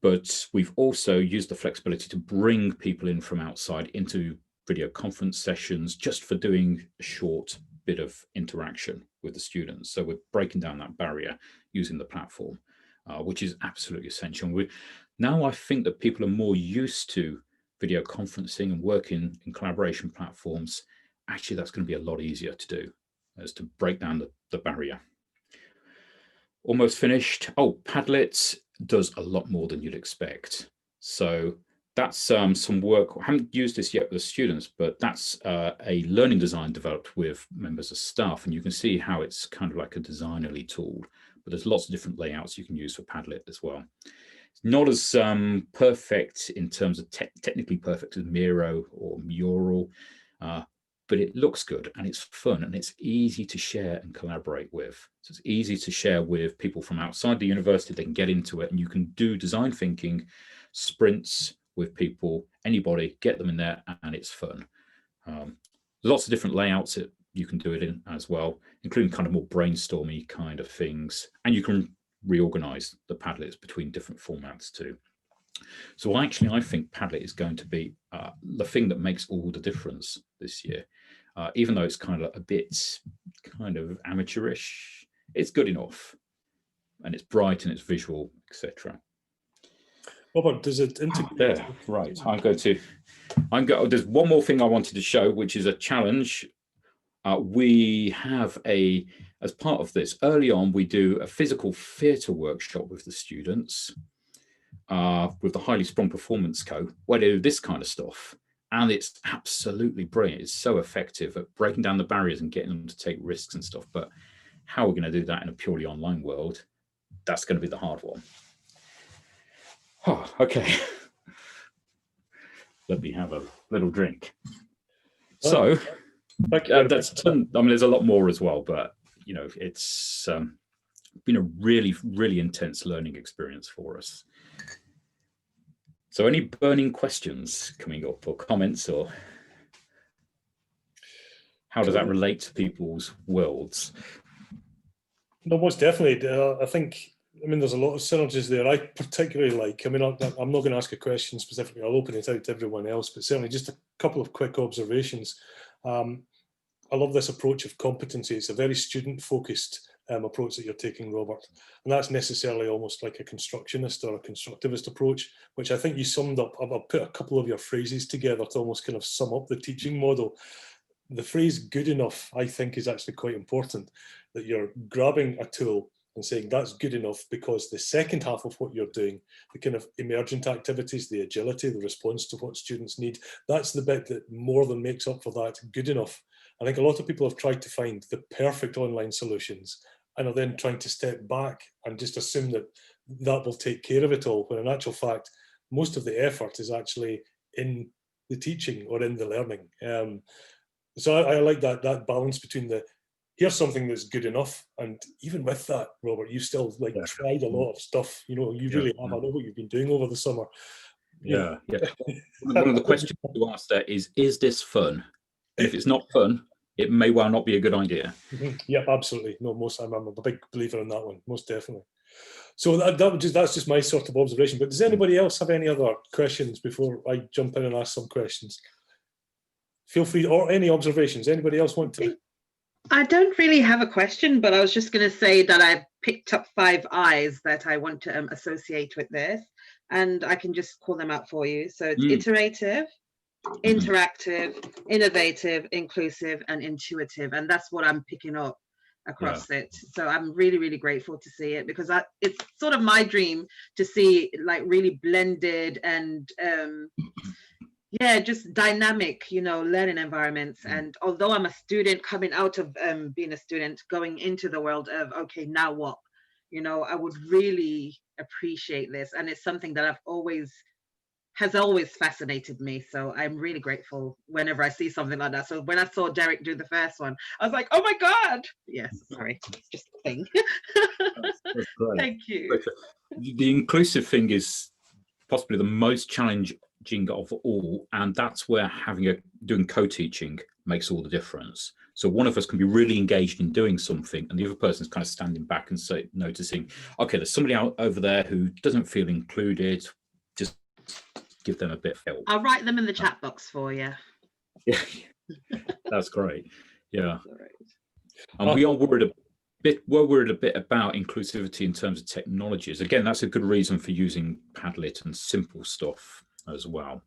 But we've also used the flexibility to bring people in from outside into video conference sessions just for doing a short bit of interaction with the students. So we're breaking down that barrier using the platform, which is absolutely essential. Now I think that people are more used to video conferencing and working in collaboration platforms. Actually, that's going to be a lot easier to do, as to break down the barrier. Almost finished. Oh, Padlet does a lot more than you'd expect. So that's some work. I haven't used this yet with the students, but that's a learning design developed with members of staff, and you can see how it's kind of like a designerly tool, but there's lots of different layouts you can use for Padlet as well. It's not as perfect in terms of technically perfect as Miro or Mural, but it looks good and it's fun and it's easy to share and collaborate with. So it's easy to share with people from outside the university. They can get into it, and you can do design thinking sprints with people, anybody, get them in there, and it's fun. Lots of different layouts that you can do it in as well, including kind of more brainstormy kind of things. And you can reorganize the Padlets between different formats too. So actually, I think Padlet is going to be the thing that makes all the difference this year. Even though it's kind of a bit kind of amateurish, it's good enough, and it's bright and it's visual, etc. Robert, does it integrate? There, right. There's one more thing I wanted to show, which is a challenge. We have as part of this, early on, we do a physical theatre workshop with the students, with the Highly Sprung Performance Co, where they do this kind of stuff. And it's absolutely brilliant. It's so effective at breaking down the barriers and getting them to take risks and stuff. But how we're going to do that in a purely online world, that's going to be the hard one. Oh, okay. Let me have a little drink. So that's, I mean, there's a lot more as well, but you know, it's been a really, really intense learning experience for us. So any burning questions coming up, or comments, or how does that relate to people's worlds? No, most definitely. I think, I mean, there's a lot of synergies there. I particularly like, I mean, I'm not going to ask a question specifically. I'll open it out to everyone else, but certainly just a couple of quick observations. I love this approach of competency. It's a very student-focused approach that you're taking, Robert. And that's necessarily almost like a constructionist or a constructivist approach, which I think you summed up. I've put a couple of your phrases together to almost kind of sum up the teaching model. The phrase good enough, I think, is actually quite important, that you're grabbing a tool and saying that's good enough, because the second half of what you're doing, the kind of emergent activities, the agility, the response to what students need, that's the bit that more than makes up for that good enough. I think a lot of people have tried to find the perfect online solutions and are then trying to step back and just assume that that will take care of it all, when in actual fact, most of the effort is actually in the teaching or in the learning. So I like that balance between the, here's something that's good enough, and even with that, Robert, you still tried a lot of stuff. You know, you really have. I know what you've been doing over the summer. Yeah. One of the questions you asked there is this fun? And if it's not fun, it may well not be a good idea. Yeah, absolutely. No, I'm a big believer in that one, most definitely. So that's just my sort of observation. But does anybody else have any other questions before I jump in and ask some questions? Feel free, or any observations. Anybody else want to? I don't really have a question, but I was just going to say that I picked up 5 I's that I want to associate with this, and I can just call them out for you. So it's iterative, interactive, innovative, inclusive, and intuitive. And that's what I'm picking up across it. So I'm really, really grateful to see it, because it's sort of my dream to see like really blended and just dynamic, you know, learning environments. And although I'm a student coming out of being a student, going into the world of, okay, now what? You know, I would really appreciate this. And it's something that has always fascinated me. So I'm really grateful whenever I see something like that. So when I saw Derek do the first one, I was like, oh my God. Yes, sorry, it's just a thing. That's great. Thank you. The inclusive thing is possibly the most challenging of all, and that's where doing co-teaching makes all the difference. So one of us can be really engaged in doing something, and the other person's kind of standing back and noticing, okay, there's somebody out over there who doesn't feel included. Just give them a bit of help. I'll write them in the chat box for you. Yeah, that's great. Yeah, and we are worried a bit about inclusivity in terms of technologies. Again, that's a good reason for using Padlet and simple stuff as well.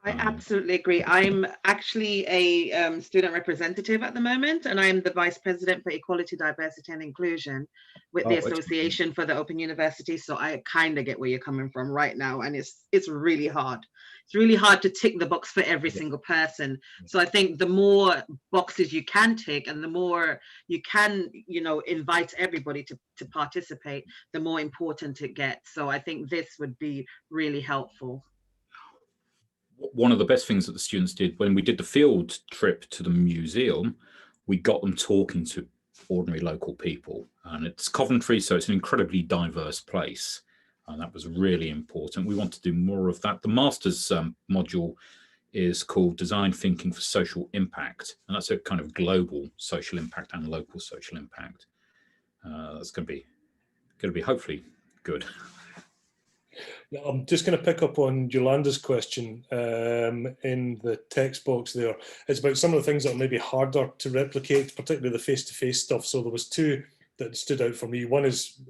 I absolutely agree. I'm actually a student representative at the moment, and I'm the Vice President for Equality, Diversity and Inclusion with the Association for the Open University. So I kind of get where you're coming from right now, and it's really hard. It's really hard to tick the box for every single person. So I think the more boxes you can tick and the more you can, invite everybody to participate, the more important it gets. So I think this would be really helpful. One of the best things that the students did when we did the field trip to the museum, we got them talking to ordinary local people, and it's Coventry, so it's an incredibly diverse place, and that was really important. We want to do more of that. The master's module is called Design Thinking for Social Impact, and that's a kind of global social impact and local social impact. That's going to be hopefully good. I'm just going to pick up on Yolanda's question in the text box there. It's about some of the things that are maybe harder to replicate, particularly the face-to-face stuff. So there was two that stood out for me. One is,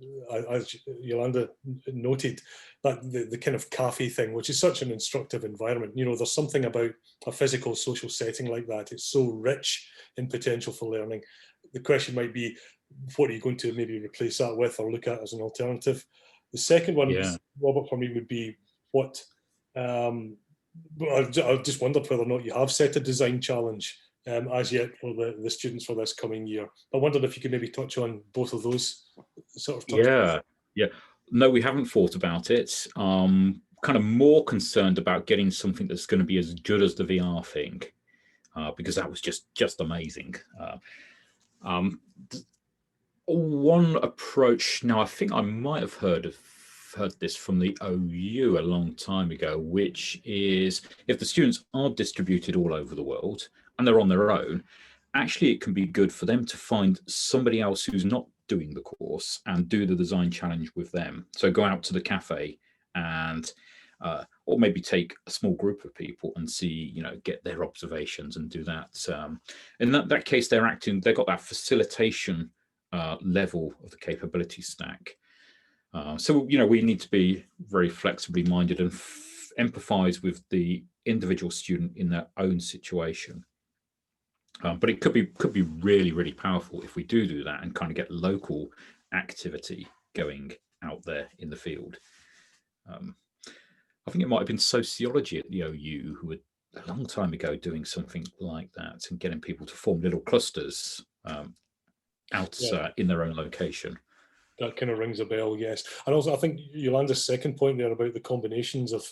as Yolanda noted, that the kind of cafe thing, which is such an instructive environment. There's something about a physical social setting like that. It's so rich in potential for learning. The question might be, what are you going to maybe replace that with or look at as an alternative? The second one, Robert, for me would be what, I just wondered whether or not you have set a design challenge as yet for the students for this coming year. I wondered if you could maybe touch on both of those sort of touches. Yeah. No, we haven't thought about it. Kind of more concerned about getting something that's going to be as good as the VR thing, because that was just amazing. One approach, now I think I might have heard this from the OU a long time ago, which is if the students are distributed all over the world and they're on their own, actually it can be good for them to find somebody else who's not doing the course and do the design challenge with them. So go out to the cafe and or maybe take a small group of people and see, get their observations and do that. In that case, they've got that facilitation level of the capability stack. So, we need to be very flexibly minded and empathize with the individual student in their own situation. But it could be really, really powerful if we do that and kind of get local activity going out there in the field. I think it might have been sociology at the OU who were a long time ago doing something like that and getting people to form little clusters in their own location. That kind of rings a bell, yes. And also, I think Yolanda's second point there about the combinations of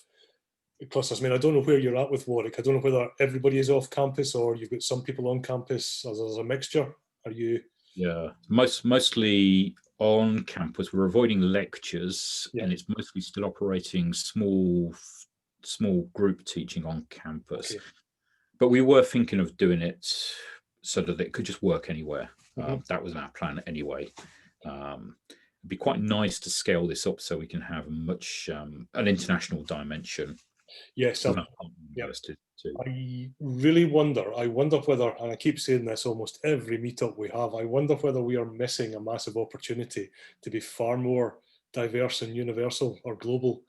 clusters. I mean, I don't know where you're at with Warwick. I don't know whether everybody is off campus or you've got some people on campus as a mixture. Are you? Yeah, mostly on campus. We're avoiding lectures, and it's mostly still operating small group teaching on campus. Okay. But we were thinking of doing it so that it could just work anywhere. That was our plan anyway. It'd be quite nice to scale this up so we can have an international dimension. Yes, I really wonder whether, and I keep saying this almost every meetup we have, I wonder whether we are missing a massive opportunity to be far more diverse and universal or global.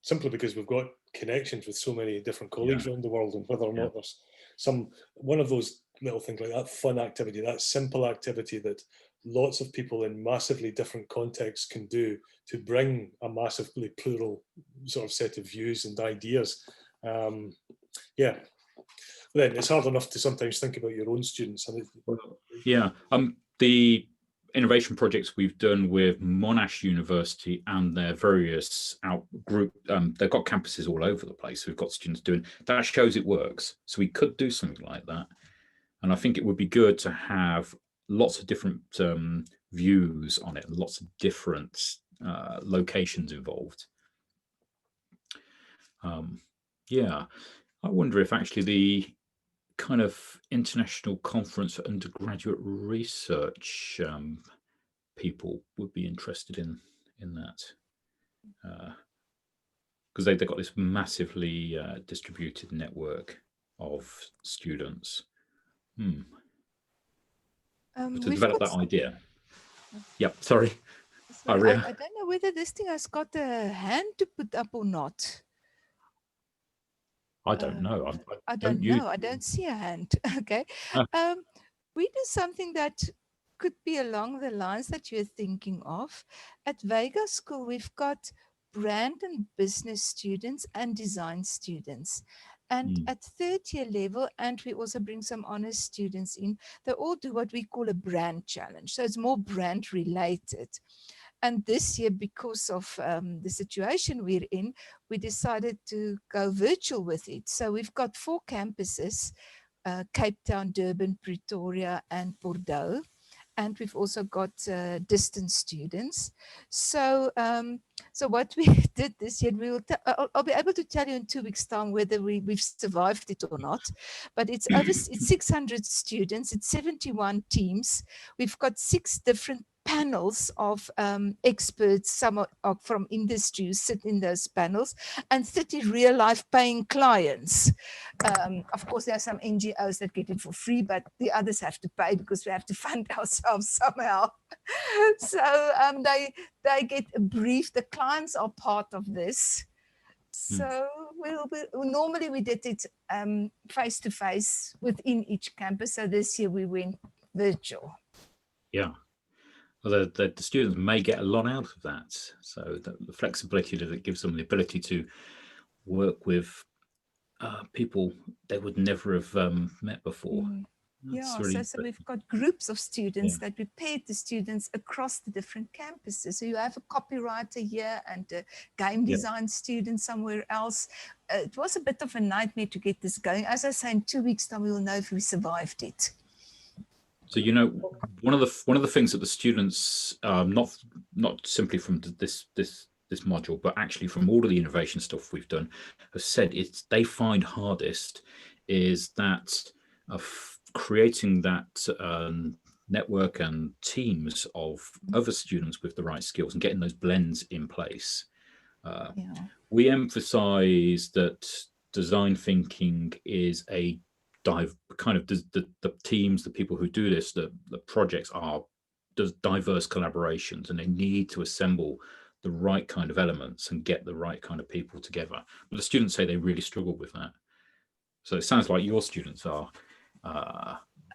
Simply because we've got connections with so many different colleagues around the world, and whether or not there's one of those little things like that fun activity, that simple activity that lots of people in massively different contexts can do to bring a massively plural sort of set of views and ideas. Then it's hard enough to sometimes think about your own students. The innovation projects we've done with Monash University and their various they've got campuses all over the place. We've got students doing that, shows it works. So we could do something like that. And I think it would be good to have lots of different views on it, and lots of different locations involved. I wonder if actually the kind of international conference for undergraduate research people would be interested in that, because they've got this massively distributed network of students. To develop that idea. Yep, sorry. Oh, I really? don't know whether this thing has got a hand to put up or not. I don't know. I don't know. I don't see a hand. Okay. Ah. We do something that could be along the lines that you're thinking of. At Vega School, we've got brand and business students and design students. And at third year level, and we also bring some honors students in, they all do what we call a brand challenge. So it's more brand related. And this year, because of the situation we're in, we decided to go virtual with it. So we've got 4 campuses, Cape Town, Durban, Pretoria, and Bordeaux. And we've also got distance students. So, so what we did this year, I'll be able to tell you in 2 weeks' time whether we've survived it or not. But it's it's 600 students, it's 71 teams. We've got 6 different panels of experts, some are from industry who sit in those panels, and 30 real life paying clients. Of course, there are some NGOs that get it for free, but the others have to pay because we have to fund ourselves somehow. So they get a brief. The clients are part of this. So normally we did it face to face within each campus. So this year we went virtual. Yeah. Well, the students may get a lot out of that. So the flexibility that it gives them, the ability to work with people they would never have met before. Yeah, really, so we've got groups of students that we paired the students across the different campuses. So you have a copywriter here and a game design student somewhere else. It was a bit of a nightmare to get this going. As I say, in 2 weeks' time, we will know if we survived it. So, you know, one of the things that the students, not simply from this module, but actually from all of the innovation stuff we've done, have said they find hardest is that creating that network and teams of other students with the right skills and getting those blends in place. We emphasize that design thinking is a kind of the teams, the people who do this, the projects are diverse collaborations, and they need to assemble the right kind of elements and get the right kind of people together. But the students say they really struggle with that. So it sounds like your students are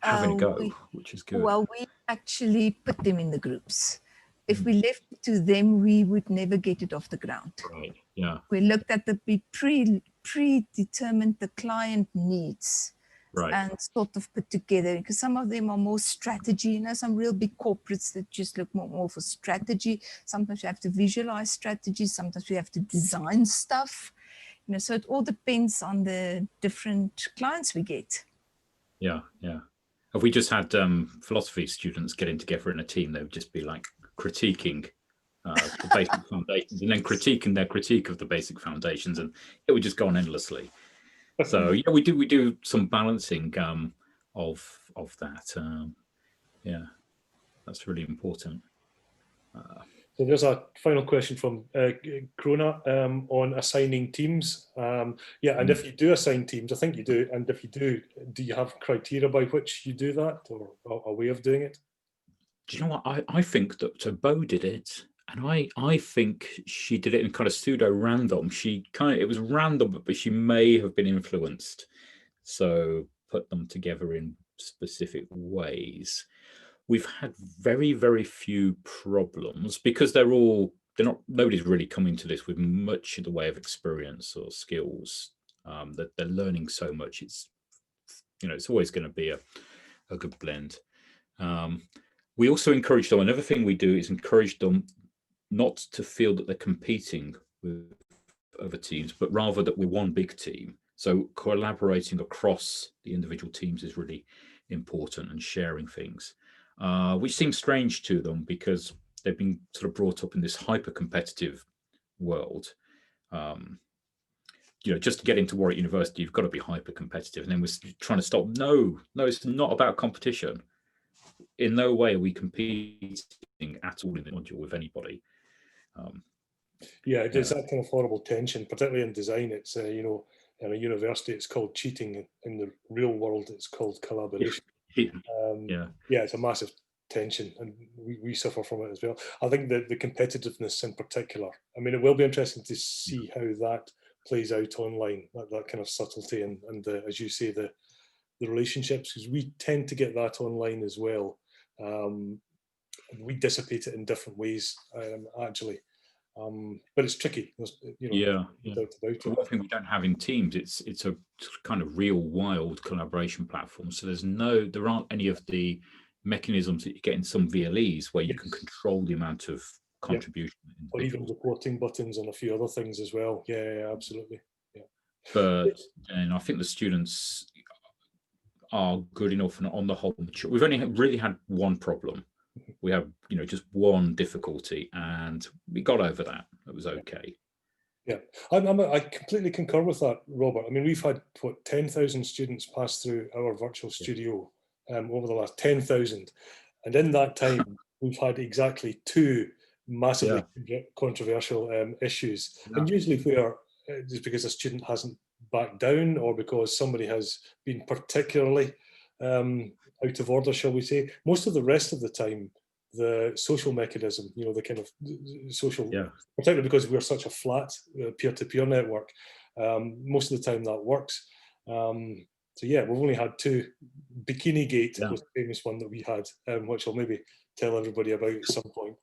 having a go, which is good. Well, we actually put them in the groups. If we left it to them, we would never get it off the ground. Right. Yeah. We looked at we predetermined the client needs. Right. And sort of put together, because some of them are more strategy, you know, some real big corporates that just look more for strategy. Sometimes you have to visualize strategy, sometimes we have to design stuff, you know, so it all depends on the different clients we get. Yeah, yeah. Have we just had philosophy students getting together in a team? They would just be like critiquing the basic foundations and then critiquing their critique of the basic foundations, and it would just go on endlessly. So yeah, we do some balancing of that. Yeah, that's really important. So there's a final question from Krona on assigning teams. Yeah, and if you do assign teams, I think you do, and if you do you have criteria by which you do that, or a way of doing it? Do you know what? I think that Bo did it. And I think she did it in kind of pseudo random. It was random, but she may have been influenced. So put them together in specific ways. We've had very, very few problems because nobody's really coming to this with much in the way of experience or skills. That they're learning so much. It's always going to be a good blend. We also encourage them. Another thing we do is encourage them not to feel that they're competing with other teams, but rather that we're one big team. So collaborating across the individual teams is really important, and sharing things, which seems strange to them because they've been sort of brought up in this hyper-competitive world. Just to get into Warwick University, you've got to be hyper-competitive. And then we're trying to stop. No, it's not about competition. In no way are we competing at all in the module with anybody. Yeah, it is that kind of horrible tension, particularly in design. It's in a university it's called cheating. In the real world, it's called collaboration. Yeah, it's a massive tension, and we suffer from it as well. I think that the competitiveness in particular, I mean, it will be interesting to see how that plays out online, that kind of subtlety and as you say, the relationships, because we tend to get that online as well. We dissipate it in different ways, actually. But it's tricky. Yeah. One thing we don't have in Teams, it's a kind of real wild collaboration platform. So there aren't any of the mechanisms that you get in some VLEs where you can control the amount of contribution. Or even reporting buttons and a few other things as well. Yeah, absolutely. Yeah. But and I think the students are good enough and on the whole mature. We've only really had one problem. We have, just one difficulty, and we got over that. It was okay. Yeah, I completely concur with that, Robert. I mean, we've had 10,000 students pass through our virtual studio over the last 10,000, and in that time, we've had exactly 2 massively controversial issues, and usually where just because a student hasn't backed down or because somebody has been particularly out of order, shall we say. Most of the rest of the time, the social mechanism, the kind of social, particularly because we're such a flat peer-to-peer network, most of the time that works. So yeah, we've only had 2. Bikini Gate was the famous one that we had, which I'll maybe tell everybody about at some point.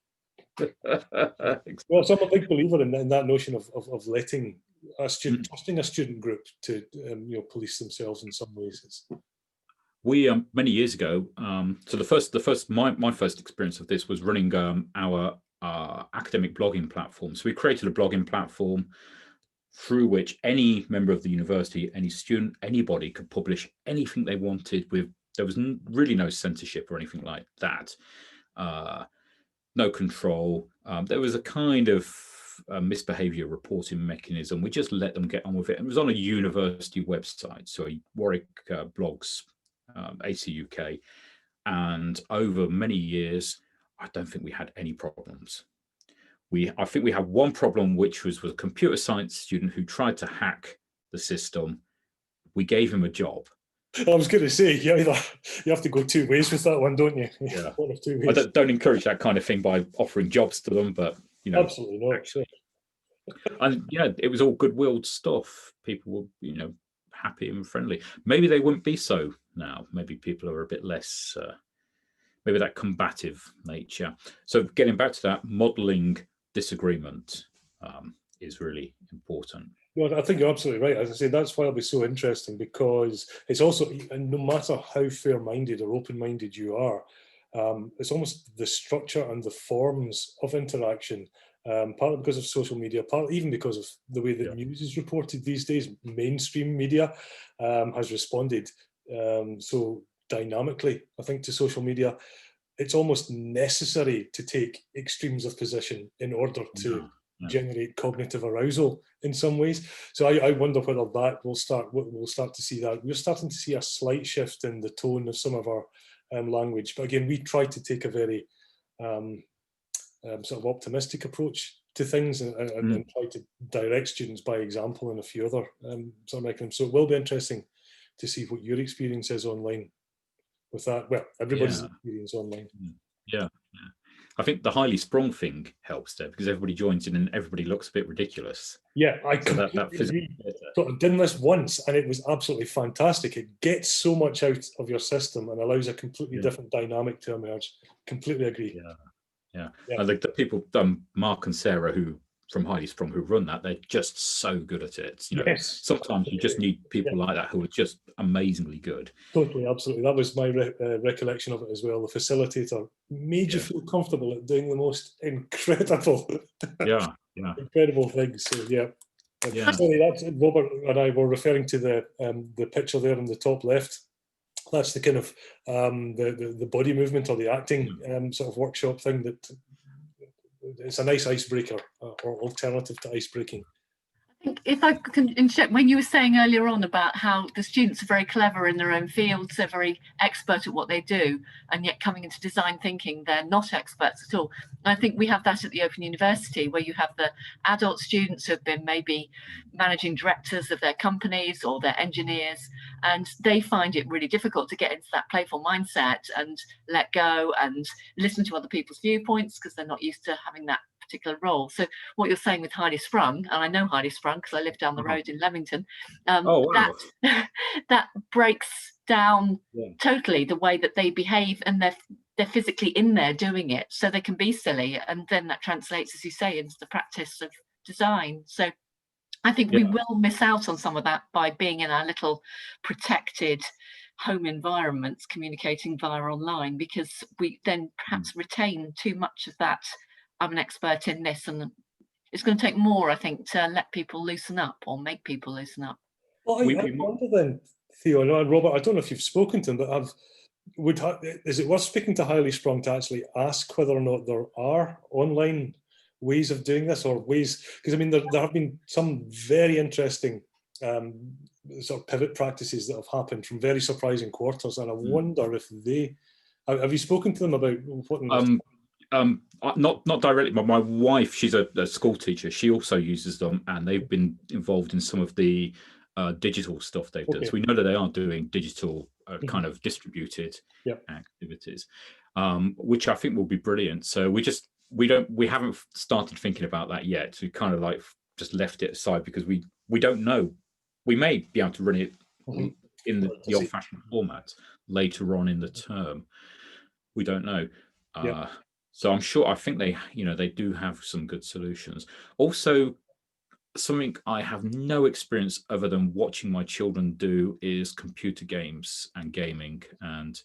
Well, so I'm a big believer in that notion of letting a student, trusting a student group to police themselves in some ways. We many years ago, so my first experience of this was running our academic blogging platform. So we created a blogging platform through which any member of the university, any student, anybody could publish anything they wanted. There was really no censorship or anything like that. No control. There was a kind of misbehavior reporting mechanism. We just let them get on with it. It was on a university website, so Warwick blogs. AC UK, and over many years, I don't think we had any problems. I think we had one problem, which was with a computer science student who tried to hack the system. We gave him a job. I was going to say, you have to go 2 ways with that one, don't you? Yeah. One of 2 ways. I don't encourage that kind of thing by offering jobs to them, but absolutely not. Sure. And it was all goodwill stuff. People were, happy and friendly. Maybe they wouldn't be so now. Maybe people are a bit less, maybe that combative nature. So getting back to that, modeling disagreement is really important. Well, I think you're absolutely right. As I say, that's why it'll be so interesting, because it's also, no matter how fair-minded or open-minded you are, it's almost the structure and the forms of interaction, partly because of social media, partly even because of the way that news is reported these days. Mainstream media has responded so dynamically, I think, to social media. It's almost necessary to take extremes of position in order to generate cognitive arousal in some ways. So I wonder whether that we'll start to see that. We're starting to see a slight shift in the tone of some of our language, but again, we try to take a very sort of optimistic approach to things and try to direct students by example and a few other sort of mechanisms. So it will be interesting to see what your experience is online with that. Well, everybody's experience online. Yeah. I think the highly sprung thing helps there, because everybody joins in and everybody looks a bit ridiculous. Yeah, I completely sort of done this once and it was absolutely fantastic. It gets so much out of your system and allows a completely different dynamic to emerge. Completely agree. Yeah. And like the people, Mark and Sarah, who from Highly Sprung, who run that, they're just so good at it. Sometimes you just need people like that who are just amazingly good. Totally, absolutely. That was my recollection of it as well. The facilitator made you feel comfortable at doing the most incredible, incredible things. So sorry, that's Robert and I were referring to the picture there in the top left. That's the kind of the body movement or the acting sort of workshop thing that it's a nice icebreaker or alternative to ice breaking. If I can interject, when you were saying earlier on about how the students are very clever in their own fields, they're very expert at what they do, and yet coming into design thinking, they're not experts at all. And I think we have that at the Open University, where you have the adult students who have been maybe managing directors of their companies or their engineers, and they find it really difficult to get into that playful mindset and let go and listen to other people's viewpoints because they're not used to having that particular role. So what you're saying with Highly Sprung, and I know Highly Sprung because I live down the road in Leamington, that breaks down totally the way that they behave, and they're physically in there doing it, so they can be silly, and then that translates, as you say, into the practice of design. So I think we will miss out on some of that by being in our little protected home environments communicating via online, because we then perhaps retain too much of that I'm an expert in this, and it's going to take more, I think, to let people loosen up or make people loosen up. Well, I wonder then, Theo, and Robert, I don't know if you've spoken to him, but is it worth speaking to Highly Sprung to actually ask whether or not there are online ways of doing this, or ways, because I mean, there have been some very interesting sort of pivot practices that have happened from very surprising quarters, and I wonder if have you spoken to them about what? Not directly, but my wife, she's a school teacher. She also uses them, and they've been involved in some of the digital stuff they've done. So we know that they are doing digital kind of distributed activities, which I think will be brilliant. So we haven't started thinking about that yet. We kind of like just left it aside because we don't know. We may be able to run it in the old-fashioned format later on in the term. We don't know. So I think they do have some good solutions. Also, something I have no experience other than watching my children do is computer games and gaming and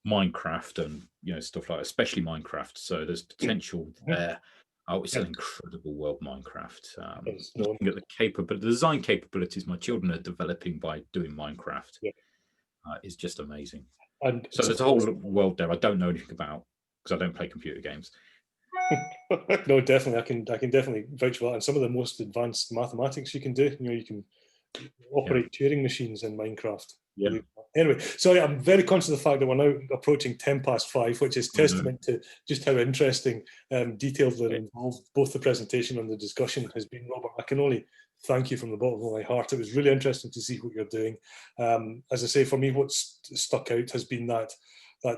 Minecraft and stuff like that, especially Minecraft. So there's potential there. Oh, it's an incredible world, Minecraft. Looking at the design capabilities my children are developing by doing Minecraft is just amazing. And so there's a whole world there I don't know anything about because I don't play computer games. No, definitely, I can definitely vouch for that. And some of the most advanced mathematics you can do. You can operate Turing machines in Minecraft. Yeah. Anyway, sorry, I'm very conscious of the fact that we're now approaching 5:10, which is testament to just how interesting, detailed and involved both the presentation and the discussion has been, Robert. I can only thank you from the bottom of my heart. It was really interesting to see what you're doing. As I say, for me, what's stuck out has been that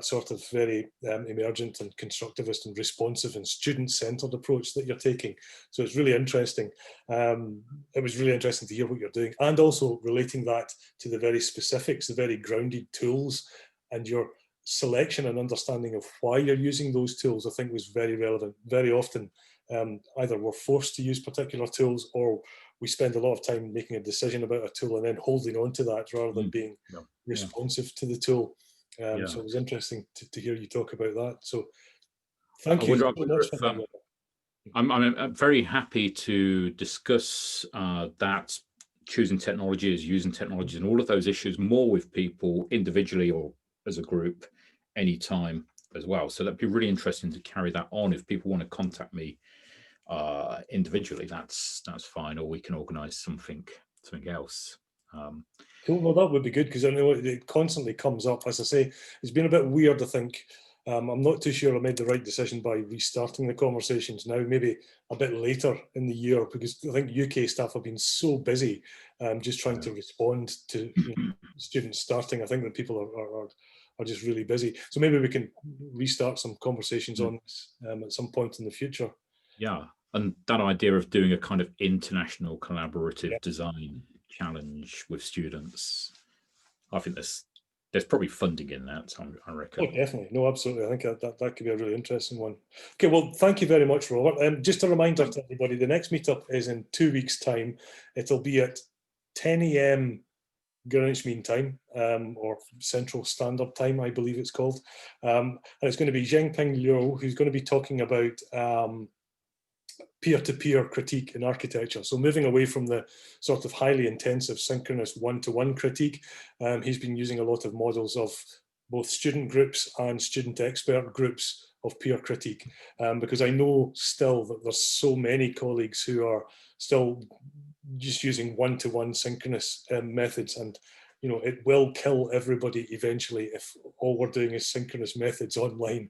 sort of very emergent and constructivist and responsive and student-centered approach that you're taking. So it's really interesting. It was really interesting to hear what you're doing, and also relating that to the very specifics, the very grounded tools, and your selection and understanding of why you're using those tools, I think was very relevant. Very often, either we're forced to use particular tools, or we spend a lot of time making a decision about a tool and then holding on to that rather than being responsive to the tool. So it was interesting to hear you talk about that. So thank you so much for that. I'm very happy to discuss that, choosing technologies, using technologies, and all of those issues more with people individually or as a group anytime as well. So that'd be really interesting to carry that on. If people want to contact me individually, that's fine, or we can organize something else. Cool. Well, that would be good, because I know it constantly comes up. As I say, it's been a bit weird, I think. I'm not too sure I made the right decision by restarting the conversations now, maybe a bit later in the year, because I think UK staff have been so busy just trying to respond to students starting. I think that people are just really busy. So maybe we can restart some conversations on this at some point in the future. Yeah, and that idea of doing a kind of international collaborative design challenge with students, I think there's probably funding in that, I reckon. Oh, definitely. No, absolutely. I think that could be a really interesting one. Okay, well, thank you very much, Robert. Just a reminder to everybody, the next meetup is in 2 weeks' time. It'll be at 10 a.m. Greenwich Mean Time, or Central Standard Time, I believe it's called. And it's going to be Zhengping Liu, who's going to be talking about peer-to-peer critique in architecture. So moving away from the sort of highly intensive synchronous one-to-one critique, he's been using a lot of models of both student groups and student expert groups of peer critique, because I know still that there's so many colleagues who are still just using one-to-one synchronous methods, and it will kill everybody eventually if all we're doing is synchronous methods online.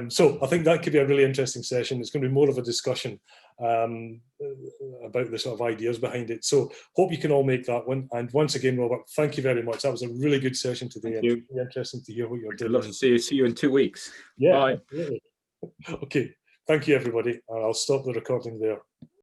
So I think that could be a really interesting session. It's going to be more of a discussion about the sort of ideas behind it. So hope you can all make that one. And once again, Robert, thank you very much. That was a really good session today. Thank you. It's really interesting to hear what you're doing. I'd love to see you in 2 weeks. Yeah, Bye. absolutely. Okay, thank you everybody. I'll stop the recording there.